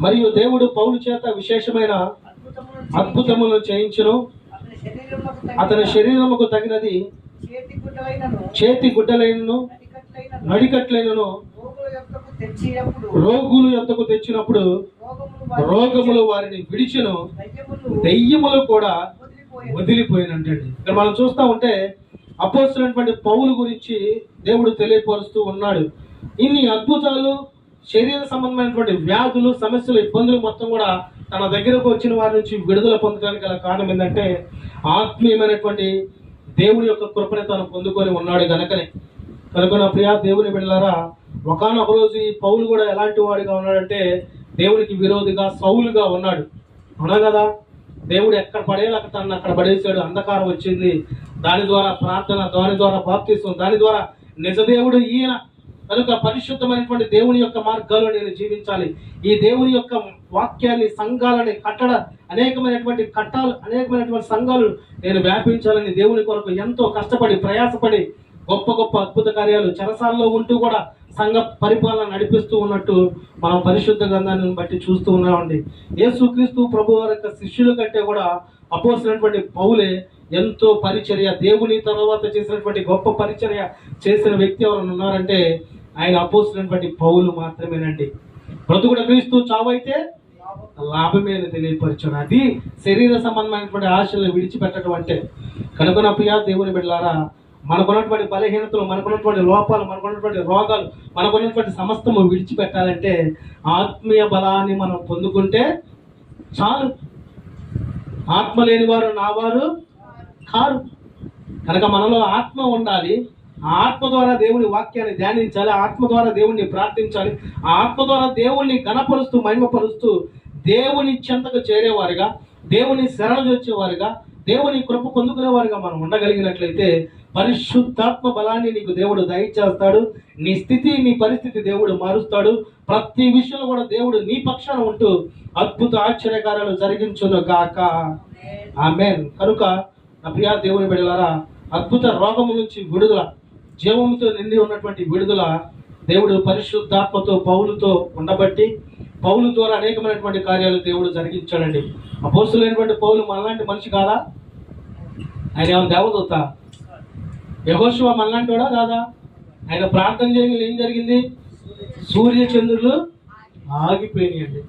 [SPEAKER 1] మరియు దేవుడు పౌలు చేత విశేషమైన అద్భుతములను చేయించును. అతని శరీరముకు తగినది చేతి గుడ్డలైనను నడికట్లైనను రోగులు యొద్దకు తెచ్చినప్పుడు రోగములు వారిని విడిచును, దెయ్యములు కూడా వదిలిపోయినంటండి. ఇక్కడ మనం చూస్తూ ఉంటే అపోస్తలుడైనటువంటి పౌలు గురించి దేవుడు తెలియపరుస్తూ ఉన్నాడు. ఇన్ని అద్భుతాలు, శరీర సంబంధమైనటువంటి వ్యాధులు, సమస్యలు, ఇబ్బందులు మొత్తం కూడా తన దగ్గరకు వచ్చిన వారి నుంచి విడుదల పొందడానికి గల కారణం ఏంటంటే ఆత్మీయమైనటువంటి దేవుని యొక్క కృపని తను పొందుకొని ఉన్నాడు గనకనే. కనుక నా ప్రియ దేవుని బిడ్డలారా, ఒకానొక రోజు ఈ పౌలు కూడా ఎలాంటి వాడిగా ఉన్నాడంటే దేవునికి విరోధిగా, సౌలుగా ఉన్నాడు. అవునా కదా? దేవుడు ఎక్కడ పడేయాలి అక్కడ పడేసాడు. అంధకారం వచ్చింది, దాని ద్వారా ప్రార్థన, దాని ద్వారా బాప్తిసం, దాని ద్వారా నిజ దేవుడు ఈయన. కనుక పరిశుద్ధమైనటువంటి దేవుని యొక్క మార్గాల్లో నేను జీవించాలి. ఈ దేవుని యొక్క వాక్యాన్ని, సంఘాలని కట్టడ, అనేకమైనటువంటి సంఘాలు నేను వ్యాపించాలని దేవుని కొరకు ఎంతో కష్టపడి, ప్రయాసపడి గొప్ప గొప్ప అద్భుత కార్యాలు చెరసాలలో ఉంటూ కూడా సంఘ పరిపాలన నడిపిస్తూ ఉన్నట్టు మనం పరిశుద్ధ గ్రంథాన్ని బట్టి చూస్తూ ఉన్నామండి. యేసుక్రీస్తు ప్రభు వారి యొక్క శిష్యుల కంటే కూడా అపోస్తలుడైనటువంటి పౌలే ఎంతో పరిచర్య, దేవుని తర్వాత చేసినటువంటి గొప్ప పరిచర్య చేసిన వ్యక్తి ఎవరైనా ఉన్నారంటే ఆయన అపోస్తలుడైనటువంటి పౌలు మాత్రమేనండి. బ్రతుకుడ క్రీస్తు, చావైతే లాభమే అని తెలియపరచాడు. అది శరీర సంబంధమైనటువంటి ఆశలు విడిచిపెట్టడం అంటే. కనుక నా ప్రియ దేవుని బిడ్డలారా, మనకున్నటువంటి బలహీనతలు, మనకున్నటువంటి లోపాలు, మనకున్నటువంటి రోగాలు, మనకున్నటువంటి సమస్తము విడిచిపెట్టాలంటే ఆత్మీయ బలాన్ని మనం పొందుకుంటే చాలు. ఆత్మ లేని వారు నా వారు కారు. కనుక మనలో ఆత్మ ఉండాలి. ఆ ఆత్మ ద్వారా దేవుని వాక్యాన్ని ధ్యానించాలి. ఆత్మ ద్వారా దేవుణ్ణి ప్రార్థించాలి. ఆ ఆత్మ ద్వారా దేవుణ్ణి ఘనపరుస్తూ మహిమపరుస్తూ దేవుని చెంతకు చేరేవారుగా, దేవుని శరణు వచ్చేవారుగా, దేవుని కృప పొందుకునేవారుగా మనం ఉండగలిగినట్లయితే పరిశుద్ధాత్మ బలాన్ని నీకు దేవుడు దయచేస్తాడు. నీ స్థితి, నీ పరిస్థితి దేవుడు మారుస్తాడు. ప్రతి విషయంలో కూడా దేవుడు నీ పక్షాన ఉంటూ అద్భుత ఆశ్చర్యకార్యాలు జరిగించును గాక. ఆమేన్. కనుక నా ప్రియ దేవుని బిడ్డలారా, అద్భుత రోగము నుంచి విడుదల, జీవముతో నిండి ఉన్నటువంటి విడుదల దేవుడు పరిశుద్ధాత్మతో పౌలుతో ఉండబట్టి, పౌలు ద్వారా అనేకమైనటువంటి కార్యాలు దేవుడు జరిగించాడండి. అపోస్తులైనటువంటి పౌలు మనలాంటి మనిషి కాదా? ఆయన ఏమైనా దేవదూత? యెహోషువ మనలాంటి వాడా కాదా? ఆయన ప్రార్థన చేయగలి ఏం జరిగింది? సూర్య చంద్రులు ఆగిపోయినాయండి.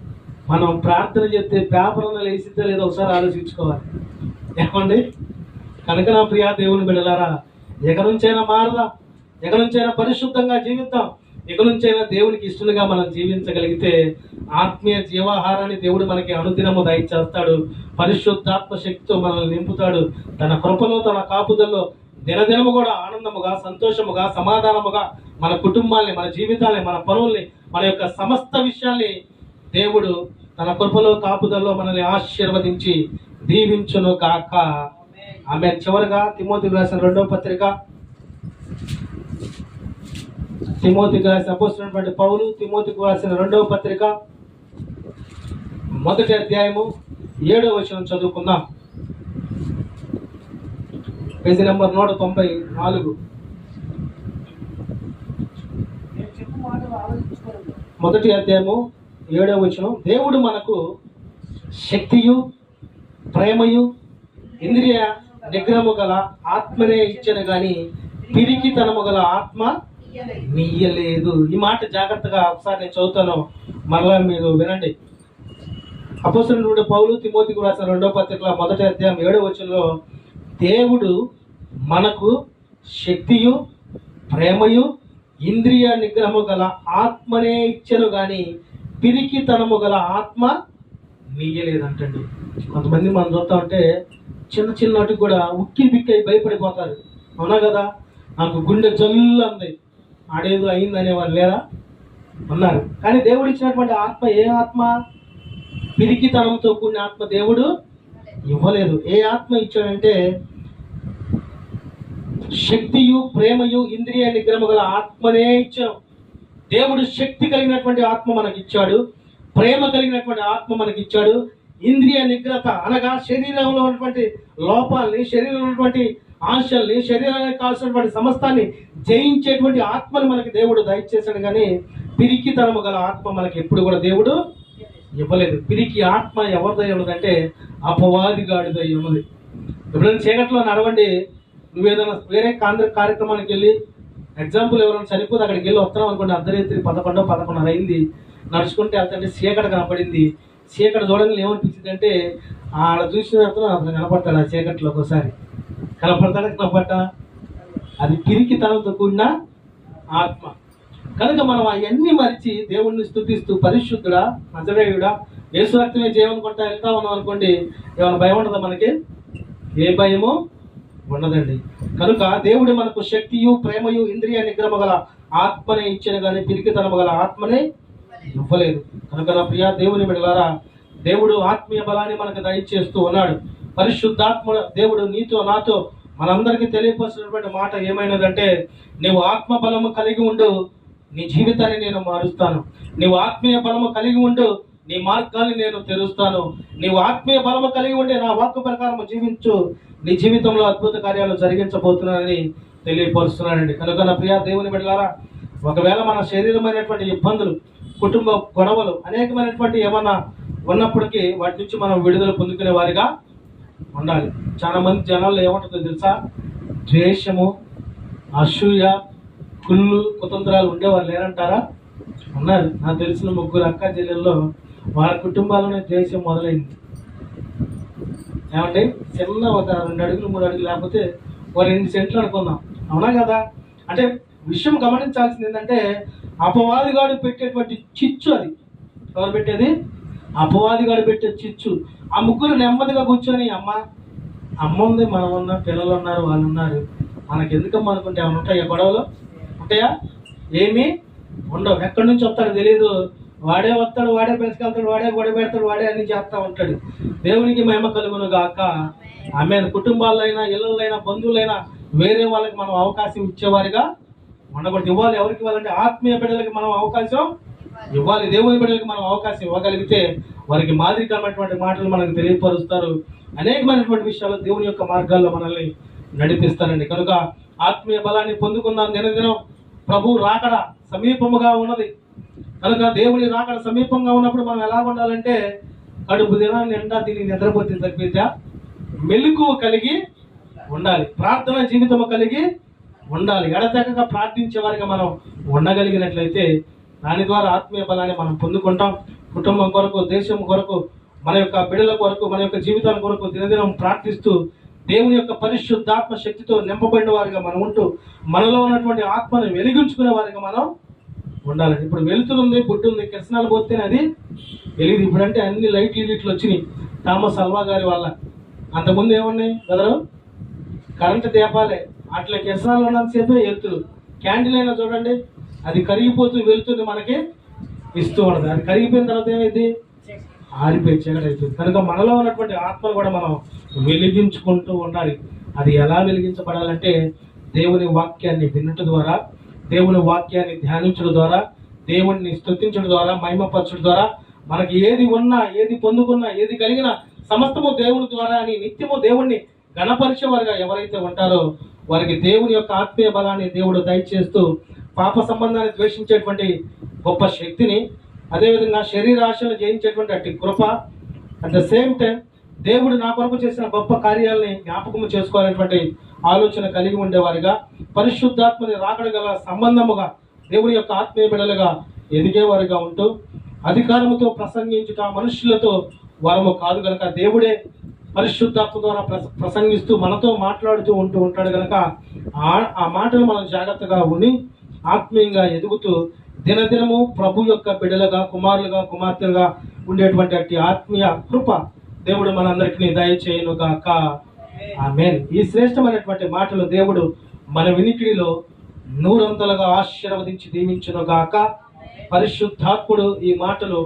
[SPEAKER 1] మనం ప్రార్థన చేస్తే పేపర్లో వేసిద్దా లేదో ఒకసారి ఆలోచించుకోవాలి. ఏమండి? కనుక నా ప్రియ దేవుని బిడ్డలారా, ఎక నుంచైనా మారదాం, ఎక నుంచైనా పరిశుద్ధంగా జీవిద్దాం, ఇక నుంచైనా దేవునికి ఇష్టలుగా మనం జీవించగలిగితే ఆత్మీయ జీవాహారాన్ని దేవుడు మనకి అనుదినము దయచేస్తాడు. పరిశుద్ధాత్మ శక్తితో మనల్ని నింపుతాడు. తన కృపలో, తన కాపుదల్లో దినదినము కూడా ఆనందముగా, సంతోషముగా, సమాధానముగా మన కుటుంబాల్ని, మన జీవితాల్ని, మన పనుల్ని, మన యొక్క సమస్త విషయాల్ని దేవుడు తన కృపలో, కాపుదల్లో మనల్ని ఆశీర్వదించి దీవించును కాక. ఆమె చివరిగా తిమోతికి రాసిన 2వ పత్రిక, తిమోతికి రాసిన అపోస్తలుడైనటువంటి పౌలు తిమోతికి రాసిన 2వ పత్రిక 1వ అధ్యాయము 7వ వచనం చదువుకుందాం. Page number 194. మొదటి అధ్యాయము 7వ వచనం. దేవుడు మనకు శక్తియు, ప్రేమయు, ఇంద్రియ నిగ్రహము గల ఆత్మనే ఇచ్చెను గాని పిరికితనము గల ఆత్మ నీయలేదు. ఈ మాట జాగ్రత్తగా ఒకసారి నేను చదువుతాను, మరలా మీరు వినండి. అపోస్తలుడైన పౌలు తిమోతికి రాసిన 2వ పత్రిక 1వ అధ్యాయం 7వ వచనంలో దేవుడు మనకు శక్తియు, ప్రేమయు, ఇంద్రియ నిగ్రహము గల ఆత్మనే ఇచ్చెను గాని పిరికితనము గల ఆత్మ నీయలేదంటండి. కొంతమంది మనం చూస్తా ఉంటే చిన్న చిన్నటికి కూడా ఉక్కి బిక్కై భయపడిపోతారు. అవునా కదా? నాకు గుండె జల్లు అంది, ఆడేదో అయింది అనేవాళ్ళు లేరా? ఉన్నారు. కానీ దేవుడు ఇచ్చినటువంటి ఆత్మ ఏ ఆత్మ? పిరికితనంతో కూడిన ఆత్మ దేవుడు ఇవ్వలేదు. ఏ ఆత్మ ఇచ్చాడంటే శక్తియు, ప్రేమయు, ఇంద్రియ నిగ్రహము గల ఆత్మనే ఇచ్చాం. దేవుడు శక్తి కలిగినటువంటి ఆత్మ మనకి ఇచ్చాడు, ప్రేమ కలిగినటువంటి ఆత్మ మనకి ఇచ్చాడు. ఇంద్రియ నిగ్రహత అనగా శరీరంలో ఉన్నటువంటి లోపాలని, శరీరంలో ఉన్నటువంటి ఆశల్ని, శరీరానికి కావాల్సినటువంటి సమస్తాన్ని జయించేటువంటి ఆత్మని మనకి దేవుడు దయచేశాడు. కానీ పిరికితనము గల ఆత్మ మనకి ఎప్పుడు కూడా దేవుడు ఇవ్వలేదు. పిరికి ఆత్మ ఎవరిదై ఉన్నదంటే అపవాదిగాడిదై ఉన్నది. ఎప్పుడైనా చీకట్లో నడవండి, నువ్వేదైనా వేరే కార్యక్రమానికి వెళ్ళి, ఎగ్జాంపుల్ ఎవరైనా చనిపోతే అక్కడికి వెళ్ళి వస్తున్నాం అనుకోండి, అర్ధరాత్రి 11-11:30 అయింది, నడుచుకుంటే వెళ్తుంటే చీకటి కనపడింది. చీకటి చూడండి ఏమనిపించింది అంటే, ఆడ చూసిన అతను కనపడతాడు. ఆ చీకట్లో ఒకసారి కనపడతా, అది పిరికితనంతో కూడిన ఆత్మ. కనుక మనం అవన్నీ మరిచి దేవుణ్ణి స్తుతిస్తూ పరిశుద్ధుడా, నజరేయుడా, యేసు రక్తమే చేయమనుకుంటా వెళ్తా ఉన్నాం అనుకోండి, ఏమైనా భయం ఉండదా? మనకి ఏ భయము ఉండదండి. కనుక దేవుడు మనకు శక్తియు, ప్రేమయు, ఇంద్రియ నిగ్రహము గల ఆత్మనే ఇచ్చాను కానీ పిరికితనము గల ఆత్మనే ఇవ్వలేదు. కనుక నా ప్రియ దేవుని బిడ్డలారా, దేవుడు ఆత్మీయ బలాన్ని మనకు దయచేస్తూ ఉన్నాడు. పరిశుద్ధాత్మ దేవుడు నీతో, నాతో, మనందరికీ తెలియపరిచినటువంటి మాట ఏమైనదంటే, నీవు ఆత్మ బలము కలిగి ఉండు, నీ జీవితాన్ని నేను మారుస్తాను. నీవు ఆత్మీయ బలము కలిగి ఉండు, నీ మార్గాన్ని నేను తెరుస్తాను. నీవు ఆత్మీయ బలము కలిగి ఉండే నా వాక్కు ప్రకారం జీవించు, నీ జీవితంలో అద్భుత కార్యాలు జరిగించబోతున్నానని తెలియపరుస్తున్నానండి. కనుక నా ప్రియ దేవుని బిడ్డలారా, ఒకవేళ మన శరీరమైనటువంటి ఇబ్బందులు, కుటుంబ గొడవలు, అనేకమైనటువంటి ఏమన్నా ఉన్నప్పటికీ వాటి నుంచి మనం విడుదల పొందుకునే వారిగా ఉండాలి. చాలా మంది జనాల్లో ఏముంటుందో తెలుసా? ద్వేషము, అసూయ, కుళ్ళు, కుతంత్రాలు ఉండేవారు లేరంటారా? ఉన్నారు. నాకు తెలిసిన 3 అక్క చెల్లెల్లో వాళ్ళ కుటుంబాల్లోనే దేశం మొదలైంది. ఏమంటే చిన్న ఒక 2 అడుగులు 3 అడుగులు లేకపోతే ఒక 2 సెంట్లు అనుకుందాం, అవునా కదా? అంటే విషయం గమనించాల్సింది ఏంటంటే అపవాదిగాడు పెట్టేటువంటి చిచ్చు అది. ఎవరు పెట్టేది? అపవాదిగాడు పెట్టే చిచ్చు. ఆ ముగ్గురు నెమ్మదిగా కూర్చొని అమ్మ ఉంది, మనం ఉన్నాం, పిల్లలు ఉన్నారు, వాళ్ళు ఉన్నారు, మనకి ఎందుకమ్మా అనుకుంటే ఏమైనా ఉంటాయా? గొడవలు ఉంటాయా? ఏమీ ఉండవు. ఎక్కడి నుంచి వస్తాడో తెలియదు, వాడే వస్తాడు, వాడే పెంచుకెళ్తాడు, వాడే గొడవ పెడతాడు, వాడే అన్ని చేస్తూ ఉంటాడు. దేవునికి మహిమ కలుగును గాక. ఆమె కుటుంబాలైనా, ఇళ్ళైనా, బంధువులైనా వేరే వాళ్ళకి మనం అవకాశం ఇచ్చేవారిగా ఉండకూడదు. ఇవ్వాలి. ఎవరికి ఇవ్వాలంటే ఆత్మీయ బిడ్డలకి మనం అవకాశం ఇవ్వాలి. దేవుని బిడ్డలకి మనం అవకాశం ఇవ్వగలిగితే వారికి మాదిరికరమైనటువంటి మాటలు మనకు తెలియపరుస్తారు. అనేకమైనటువంటి విషయాలు దేవుని యొక్క మార్గాల్లో మనల్ని నడిపిస్తారండి. కనుక ఆత్మీయ బలాన్ని పొందుకుందాం. దినదినం ప్రభు రాకడ సమీపముగా ఉన్నది. కనుక దేవుని రాకడ సమీపంగా ఉన్నప్పుడు మనం ఎలా ఉండాలంటే కడుపు దినాన్ని నిండా తిని నిద్రపోతే తప్పితే మెలకువ కలిగి ఉండాలి. ప్రార్థన జీవితము కలిగి ఉండాలి. ఎడతెగక ప్రార్థించే వారిగా మనం ఉండగలిగినట్లయితే దాని ద్వారా ఆత్మీయ బలాన్ని మనం పొందుకుంటాం. కుటుంబం కొరకు, దేశం కొరకు, మన యొక్క బిడ్డల కొరకు, మన యొక్క జీవితాల కొరకు దినదినం ప్రార్థిస్తూ దేవుని యొక్క పరిశుద్ధాత్మ శక్తితో నింపబడిన వారిగా మనం ఉంటూ మనలో ఉన్నటువంటి ఆత్మను వెలిగించుకునే వారిగా మనం ఉండాలండి. ఇప్పుడు వెలుతురుంది, బుడ్డు ఉంది, కిరసనాలు పోతేనే అది వెలిగింది. ఇప్పుడంటే అన్ని లైట్లు వచ్చినాయి. థామస్ అల్వా గారి వల్ల. అంతకుముందు ఏమున్నాయి కదరు? కరెంటు దీపాలే. అట్లా కిరసనాలు ఉన్నంతసేపే ఎత్తులు. క్యాండిల్ అయినా చూడండి, అది కరిగిపోతూ వెళ్తుంది, మనకి ఇస్తూ ఉండదు. అది కరిగిపోయిన తర్వాత ఏమైంది? ఆరిపోయి చీకటి అయిపోయింది. కనుక మనలో ఉన్నటువంటి ఆత్మను కూడా మనం వెలిగించుకుంటూ ఉండాలి. అది ఎలా వెలిగించబడాలంటే దేవుని వాక్యాన్ని వినటం ద్వారా, దేవుని వాక్యాన్ని ధ్యానించడం ద్వారా, దేవుణ్ణి స్తుతించడం ద్వారా, మహిమపరచడం ద్వారా, మనకి ఏది ఉన్నా, ఏది పొందుకున్నా, ఏది కలిగినా సమస్తము దేవుని ద్వారా అని నిత్యము దేవుణ్ణి గణపరిచేవారుగా ఎవరైతే ఉంటారో వారికి దేవుని యొక్క ఆత్మీయ బలాన్ని దేవుడు దయచేస్తూ పాప సంబంధాన్ని ద్వేషించేటువంటి గొప్ప శక్తిని, అదేవిధంగా శరీరాశను జయించేటువంటి అట్టి కృప, అట్ ద సేమ్ టైం దేవుడు నా కొరకు చేసిన గొప్ప కార్యాలని జ్ఞాపకం చేసుకోవాలనేటువంటి ఆలోచన కలిగి ఉండేవారిగా, పరిశుద్ధాత్మని రాకడ గల సంబంధముగా దేవుని యొక్క ఆత్మీయ బిడ్డలుగా ఎదిగేవారిగా ఉంటూ అధికారముతో ప్రసంగించుట మనుషులతో వరము కాదు కనుక దేవుడే పరిశుద్ధాత్మ ద్వారా ప్రసంగిస్తూ మనతో మాట్లాడుతూ ఉంటాడు కనుక ఆ మాటలు మనం జాగ్రత్తగా ఉండి ఆత్మీయంగా ఎదుగుతూ దినదినము ప్రభు యొక్క బిడ్డలుగా, కుమారులుగా, కుమార్తెలుగా ఉండేటువంటి అట్టి ఆత్మీయ కృప దేవుడు మనందరికీ దయచేయును గాక. ఆమేన్. ఈ శ్రేష్టమైనటువంటి మాటలు దేవుడు మన వినికిడిలో నూరంతలుగా ఆశీర్వదించి దీవించును గాక. పరిశుద్ధాత్ముడు ఈ మాటలు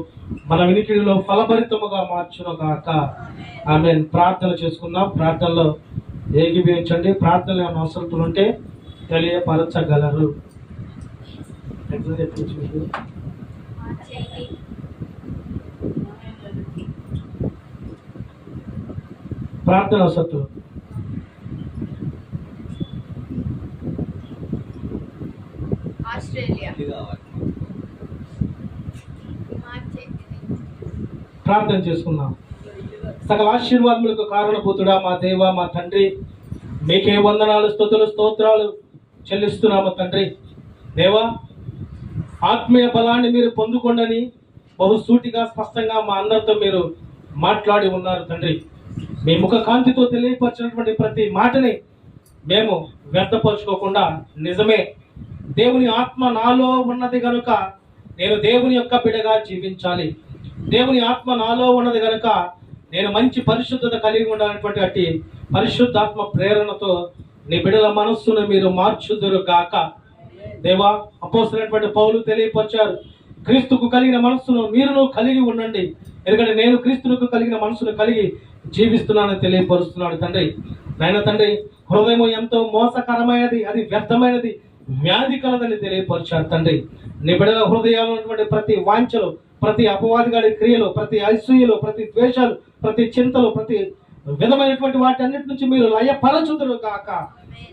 [SPEAKER 1] మన వినికిడిలో ఫలభరితముగా మార్చును గాక. ఆమేన్. ప్రార్థన చేసుకుందాం. ప్రార్థనలో ఏకీభవించండి. ప్రార్థనలు ఏమైనా అవసరం ఉంటే తెలియపరచగలరు. ప్రార్థన అవసరం ప్రార్థన చేసుకుందాం. సకల ఆశీర్వాదములకు కారణభూతుడా మా దేవ, మా తండ్రి, మీకే వందనాలు, స్తుతులు, స్తోత్రాలు చెల్లిస్తున్నాము తండ్రి. దేవా, ఆత్మీయ బలాన్ని మీరు పొందుకోండి బహుసూటిగా స్పష్టంగా మా అందరితో మీరు మాట్లాడి ఉన్నారు తండ్రి. మీ ముఖ కాంతితో తెలియపరిచినటువంటి ప్రతి మాటని మేము వ్యర్థపరచుకోకుండా నిజమే దేవుని ఆత్మ నాలో ఉన్నది కనుక నేను దేవుని యొక్క బిడ్డగా జీవించాలి, దేవుని ఆత్మ నాలో ఉన్నది కనుక నేను మంచి పరిశుద్ధత కలిగి ఉండాలనేటువంటి అట్టి పరిశుద్ధాత్మ ప్రేరణతో నీ బిడ్డల మనస్సును మీరు మార్చుదురు గాక. దేవా, అపోస్తలుడైనటువంటి పౌలు తెలియపరిచారు, క్రీస్తుకు కలిగిన మనస్సును మీరును కలిగి ఉండండి, ఎందుకంటే నేను క్రీస్తుకు కలిగిన మనస్సును కలిగి జీవిస్తున్నానని తెలియపరుస్తున్నాడు తండ్రి. నాయన తండ్రి, హృదయం ఎంతో మోసకరమైనది, అది వ్యర్థమైనది, వ్యాధి కలదని తెలియపరిచాడు తండ్రి. నీ బిడ్డల హృదయాలు ఉన్నటువంటి ప్రతి వాంఛలు, ప్రతి అపవాదిగాడి క్రియలు, ప్రతి అసూయలు, ప్రతి ద్వేషాలు, ప్రతి చింతలు, ప్రతి విధమైనటువంటి వాటి అన్నిటి నుంచి మీరు లయపరచుదురు కాక.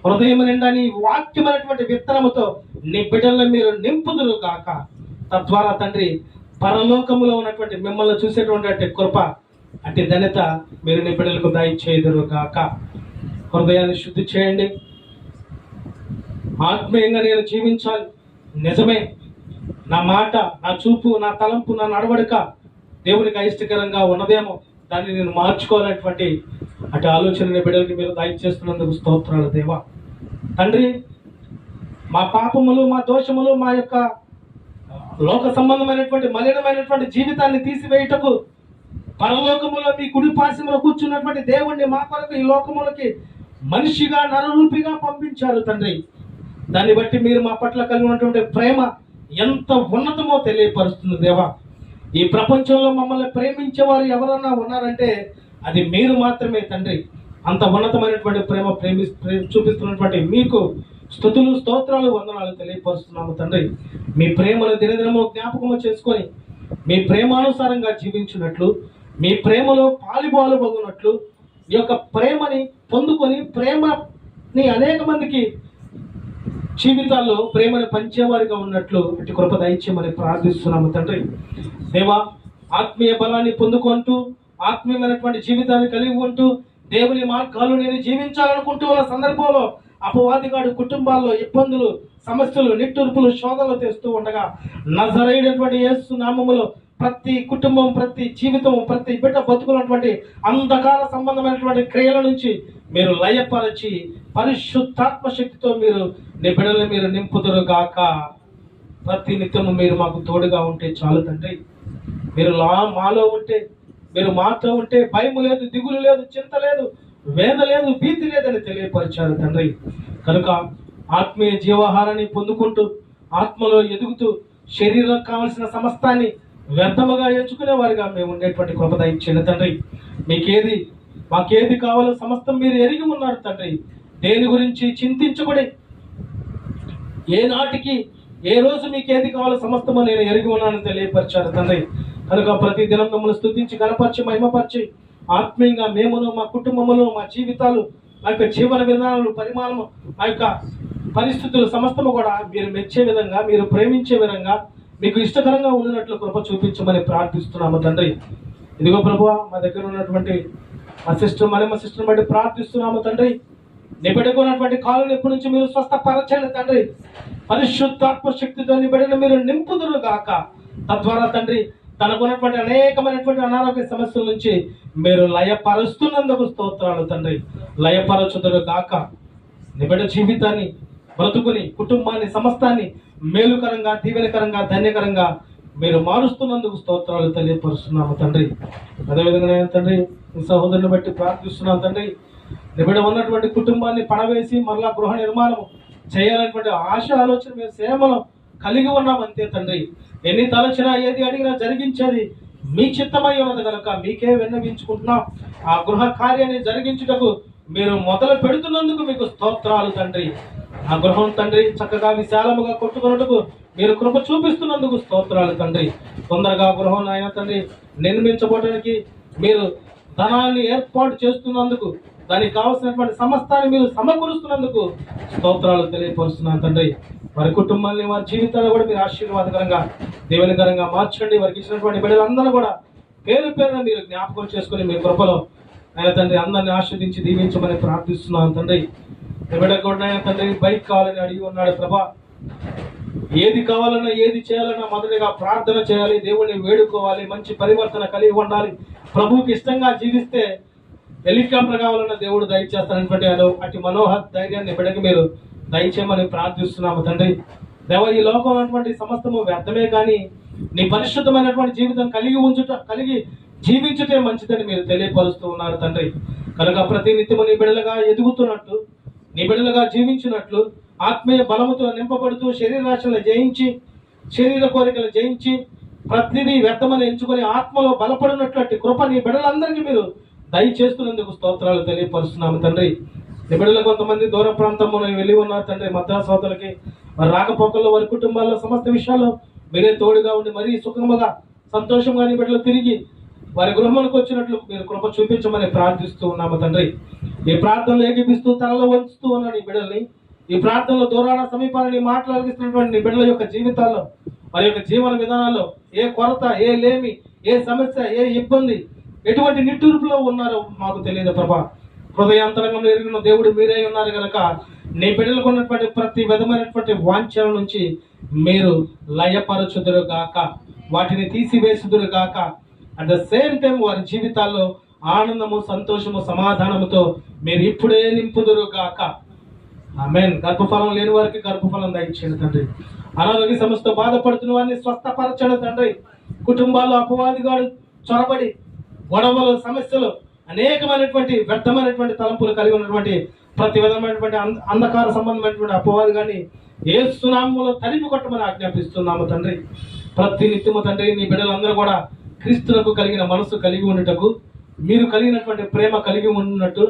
[SPEAKER 1] హృదయం నిండా నీ వాక్యమైనటువంటి విత్తనముతో నీ బిడ్డలను మీరు నింపుదురు కాక. తద్వారా తండ్రి, పరలోకములో ఉన్నటువంటి మిమ్మల్ని చూసేటువంటి అట్టి కృప, అట్టి ధన్యత మీరు నీ బిడ్డలకు దయచేయుదురు కాక. హృదయాన్ని శుద్ధి చేయండి. ఆత్మీయంగా నేను జీవించాలి. నిజమే, నా మాట, నా చూపు, నా తలంపు, నా నడవడిక దేవునికి అయిష్టకరంగా ఉన్నదేమో, దాన్ని నేను మార్చుకోవాలనేటువంటి అటు ఆలోచన బిడ్డలకి మీరు దయచేస్తున్నందుకు స్తోత్రాలు దేవా. తండ్రి, మా పాపములు, మా దోషములు, మా యొక్క లోక సంబంధమైనటువంటి మలినమైనటువంటి జీవితాన్ని తీసివేయుటకు పరలోకములో మీ కుడి పార్శ్వములో కూర్చున్నటువంటి దేవుణ్ణి మా కొరకు ఈ లోకములకి మనిషిగా నరరూపిగా పంపించారు తండ్రి. దాన్ని బట్టి మీరు మా పట్ల కలిగి ఉన్నటువంటి ప్రేమ ఎంత ఉన్నతమో తెలియపరుస్తుంది దేవా. ఈ ప్రపంచంలో మమ్మల్ని ప్రేమించేవారు ఎవరన్నా ఉన్నారంటే అది మీరు మాత్రమే తండ్రి. అంత ఉన్నతమైనటువంటి ప్రేమ చూపిస్తున్నటువంటి మీకు స్తుతులు, స్తోత్రాలు, వందనాలు తెలియపరుస్తున్నాము తండ్రి. మీ ప్రేమను దినదినము జ్ఞాపకము చేసుకొని మీ ప్రేమానుసారంగా జీవించినట్లు, మీ ప్రేమలో పాలుబొగునట్లు, ఈ యొక్క ప్రేమని పొందుకొని ప్రేమని అనేక మందికి జీవితాల్లో ప్రేమను పంచేవారిగా ఉన్నట్లు ఇటు కృప దయచేయమని ప్రార్థిస్తున్నాము తండ్రి. దేవా, ఆత్మీయ బలాన్ని పొందుకుంటూ ఆత్మీయమైనటువంటి జీవితాన్ని కలిగి ఉంటూ దేవుని మార్గాలు నేను జీవించాలనుకుంటూ ఉన్న సందర్భంలో అపవాదిగాడు కుటుంబాల్లో ఇబ్బందులు, సమస్యలు, నిట్టూర్పులు, శోధనలు తెస్తూ ఉండగా నజరేయుడైనటువంటి యేసు నామములో ప్రతి కుటుంబం, ప్రతి జీవితం, ప్రతి బిడ్డ బతుకున్నటువంటి అంధకార సంబంధమైనటువంటి క్రియల నుంచి మీరు లయపరచి పరిశుద్ధాత్మ శక్తితో మీరు నీ బిడ్డలు మీరు నింపుదురు గాక. ప్రతి నిత్యము మీరు మాకు తోడుగా ఉంటే చాలు తండ్రి. మీరు మాలో ఉంటే, మీరు మాతో ఉంటే భయము లేదు, దిగులు లేదు, చింత లేదు, వేద లేదు, భీతి లేదని తెలియపరిచారు తండ్రి. కనుక ఆత్మీయ జీవాహారాన్ని పొందుకుంటూ ఆత్మలో ఎదుగుతూ శరీరం కావలసిన సమస్తాన్ని వ్యర్థముగా ఎంచుకునే వారిగా మేము ఉండేటువంటి కృప దయచేయండి తండ్రి. మాకేది కావాలో సమస్తం మీరు ఎరిగి ఉన్నారు తండ్రి. దేని గురించి చింతించబడి ఏ నాటికి ఏ రోజు మీకు ఏది కావాలో సమస్తము నేను ఎరిగి ఉన్నానని తెలియపరిచారు తండ్రి. కనుక ప్రతి దినం మమ్మల్ని స్తుతించి, గణపరిచి, మహిమపరిచి ఆత్మీయంగా మేమును, మా కుటుంబములు, మా జీవితాలు, మా యొక్క జీవన విధానాలు, పరిమాణము, మా యొక్క పరిస్థితులు సమస్తము కూడా మీరు మెచ్చే విధంగా, మీరు ప్రేమించే విధంగా, మీకు ఇష్టకరంగా ఉండినట్లు కృప చూపించమని ప్రార్థిస్తున్నాము తండ్రి. ఇదిగో ప్రభువా, మా దగ్గర ఉన్నటువంటి మా సిస్టర్ బట్టి ప్రార్థిస్తున్నాము తండ్రి. నీ బిడ్డకు ఉన్నటువంటి కాలు నొప్పి నుంచి మీరు స్వస్థపరచండి తండ్రి. పరిశుద్ధాత్మ శక్తితో నీ బిడ్డను మీరు నింపుదురు గాక. తద్వారా తండ్రి తనకున్నటువంటి అనేకమైనటువంటి అనారోగ్య సమస్యల నుంచి మీరు లయపరుస్తున్నందుకు స్తోత్రాలు తండ్రి. లయపరచుదురు గాక. నీ బిడ్డ జీవితాన్ని, బ్రతుకుని, కుటుంబాన్ని, సమస్తాన్ని మేలుకరంగా, దీవెనకరంగా, ధన్యకరంగా మీరు మారుస్తున్నందుకు స్తోత్రాలు తెలియపరుస్తున్నాము తండ్రి. అదేవిధంగా తండ్రి ఈ సహోదరుని బట్టి ప్రార్థిస్తున్నాను తండ్రి. నీ బిడ్డ ఉన్నటువంటి కుటుంబాన్ని పడవేసి మరలా గృహ నిర్మాణం చేయాలనేటువంటి ఆశ, ఆలోచన మేము సేమలో కలిగి ఉన్నాం అంతే తండ్రి. ఎన్ని తలచినా, ఏది అడిగినా జరిగించేది మీ చిత్తమై ఉన్నది కనుక మీకే విన్నవించుకుంటున్నాం. ఆ గృహ కార్యాన్ని జరిగించుటకు మీరు మొదలు పెడుతున్నందుకు మీకు స్తోత్రాలు తండ్రి. ఆ గృహం తండ్రి చక్కగా విశాలముగా కొట్టుకున్నట్టుకు మీరు కృప చూపిస్తున్నందుకు స్తోత్రాలు తండ్రి. తొందరగా గృహం ఆయన తండ్రి నిర్మించబోవడానికి మీరు ధనాన్ని ఏర్పాటు చేస్తున్నందుకు, దానికి కావలసినటువంటి సమస్తాన్ని మీరు సమకూరుస్తున్నందుకు స్తోత్రాలు తెలియపరుస్తున్నాను తండ్రి. వారి కుటుంబాన్ని, వారి జీవితాన్ని కూడా మీరు ఆశీర్వాదకరంగా, దీవెనకరంగా మార్చండి. వారికి ఇచ్చినటువంటి బిడ్డలందరూ కూడా పేరు పేరున మీరు జ్ఞాపకం చేసుకుని మీ కృపలో ఆయన తండ్రి అందరిని ఆస్వాదించి దీవించమని ప్రార్థిస్తున్నాను తండ్రి. బిడ్డ కూడా ఆయన తండ్రి బైక్ కావాలని అడిగి ఉన్నాడు ప్రభా. ఏది కావాలన్నా, ఏది చేయాలన్నా మొదటిగా ప్రార్థన చేయాలి, దేవుడిని వేడుకోవాలి, మంచి పరివర్తన కలిగి ఉండాలి. ప్రభువుకి ఇష్టంగా జీవిస్తే హెలికాప్టర్ కావాలన్న దేవుడు దయచేస్తానటువంటి అటు మనోహర్ ధైర్యాన్ని బిడ్డకి మీరు దయచేయమని ప్రార్థిస్తున్నాము తండ్రి. దేవ, ఈ లోకం ఉన్నటువంటి సమస్తము వ్యర్థమే, కానీ నీ పరిశుద్ధమైనటువంటి జీవితం కలిగి జీవించుటే మంచిదని మీరు తెలియపరుస్తూ ఉన్నారు తండ్రి. కనుక ప్రతి నిత్యము నీ బిడ్డలుగా ఎదుగుతున్నట్టు, నీ బిడ్డలుగా జీవించినట్లు, ఆత్మీయ బలముతో నింపబడుతూ శరీరాశలు జయించి, శరీర కోరికలు జయించి, ప్రతిదీ వ్యర్థమని ఎంచుకొని ఆత్మలో బలపడినటువంటి కృప నీ బిడ్డలందరికీ మీరు దయచేస్తున్నందుకు స్తోత్రాలు తెలియపరుస్తున్నాము తండ్రి. నీ బిడ్డలు కొంతమంది దూర ప్రాంతంలో వెళ్ళి ఉన్నారు తండ్రి. మద్రాసు అవతలకి వారి రాకపోకల్లో, వారి కుటుంబాల్లో సమస్త విషయాల్లో మీరే తోడుగా ఉండి మరీ సుఖముగా, సంతోషంగా నీ బిడ్డలు తిరిగి వారి గృహములకు వచ్చినట్లు మీరు కృప చూపించమని ప్రార్థిస్తూ ఉన్నాము తండ్రి. ఈ ప్రార్థనలు ఏకీపిస్తూ తనలో వంచుతూ ఉన్న నీ బిడ్డల్ని, ఈ ప్రార్థనలో దూరాన సమీపాన్ని మాట్లాడిస్తున్నటువంటి నీ బిడ్డల యొక్క జీవితాల్లో, వారి యొక్క జీవన విధానాల్లో ఏ కొరత, ఏ లేమి, ఏ సమస్య, ఏ ఇబ్బంది, ఎటువంటి నిట్టూర్పులో ఉన్నారో మాకు తెలియదు ప్రభా. హృదయాంతరంగంలో ఎరిగిన దేవుడు మీరే ఉన్నారు కనుక నీ బిడ్డలకు ఉన్నటువంటి ప్రతి విధమైనటువంటి వాంఛల నుంచి మీరు లయపరచుదురు గాక, వాటిని తీసివేసుదురు గాక. అట్ ద సేమ్ టైం వారి జీవితాల్లో ఆనందము, సంతోషము, సమాధానముతో మీరు ఇప్పుడే నింపుదురు గాక. ఆమేన్. గర్భఫలం లేని వారికి గర్భఫలం దయచేయండి తండ్రి. అనారోగ్య సమస్యతో బాధపడుతున్న వారిని స్వస్థపరచండి తండ్రి. కుటుంబాల్లో అపవాదిగాడు చొరబడి గొడవలు, సమస్యలు, అనేకమైనటువంటి వ్యర్థమైనటువంటి తలంపులు కలిగి ఉన్నటువంటి ప్రతి విధమైనటువంటి అంధకార సంబంధమైనటువంటి అపవాది కానీ యేసు నామములో తరిమి కొట్టమని ఆజ్ఞాపిస్తున్నాము తండ్రి. ప్రతి నిత్యము తండ్రి నీ బిడ్డలందరూ కూడా క్రీస్తులకు కలిగిన మనసు కలిగి ఉండటకు, మీరు కలిగినటువంటి ప్రేమ కలిగి ఉన్నట్టు,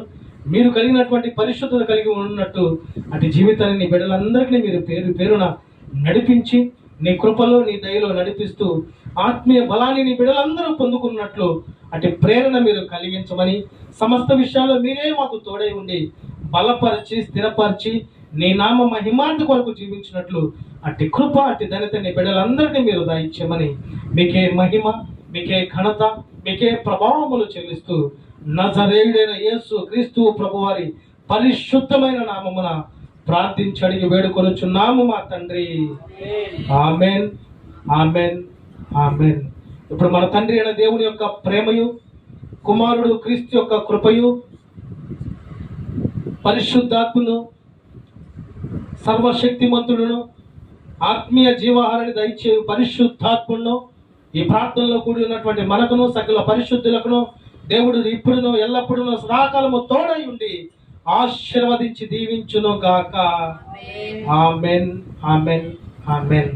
[SPEAKER 1] మీరు కలిగినటువంటి పరిశుద్ధత కలిగి ఉన్నట్టు అటు జీవితాన్ని నీ బిడ్డలందరికీ మీరు పేరు పేరున నడిపించి నీ కృపలో, నీ దయలో నడిపిస్తూ ఆత్మీయ బలాన్ని నీ బిడ్డలందరూ పొందుకున్నట్లు అటు ప్రేరణ మీరు కలిగించమని, సమస్త విషయాల్లో మీరే మాకు తోడై ఉండి బలపరిచి, స్థిరపరిచి నీ నామ మహిమార్థ కొరకు జీవించినట్లు అట్టి కృప, అట్టి ధన్యత నీ బిడ్డలందరికీ మీరు దయచేయమని మీకే మహిమ, మీకే ఘనత, మీకే ప్రభావములు చెల్లిస్తూ నజరేయుడైన యేసు క్రీస్తు ప్రభువారి పరిశుద్ధమైన నామమున ప్రార్థించి అడిగి వేడుకొనుచున్నాము మా తండ్రి. Amen, amen, amen. ఇప్పుడు మన తండ్రి అయిన దేవుని యొక్క ప్రేమయు, కుమారుడు క్రీస్తు యొక్క కృపయు, పరిశుద్ధాత్మను, సర్వశక్తిమంతుడును, ఆత్మీయ జీవాహారాన్ని దయచే పరిశుద్ధాత్మను ఈ ప్రార్థనలో కూడి ఉన్నటువంటి మనకును, సకల పరిశుద్ధులకును దేవుడు ఇప్పుడును ఎల్లప్పుడూ సదాకాలము తోడై ఉండి ఆశీర్వదించి దీవించును గాక. Amen, amen, amen.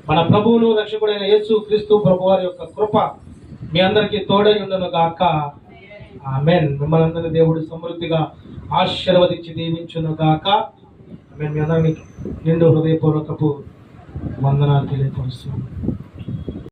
[SPEAKER 1] మన ప్రభువును రక్షకుడైన యేసు క్రీస్తు ప్రభువారి యొక్క కృప మీ అందరికీ తోడై ఉండును గాక. ఆమెన్. మిమ్మల్ని అందరినీ దేవుడు సమృద్ధిగా ఆశీర్వదించి దీవించును గాక. ఆమెన్. మీ అందరినీ నిండు హృదయపూర్వకపు వందనాలు తెలియపరుస్తున్నాను.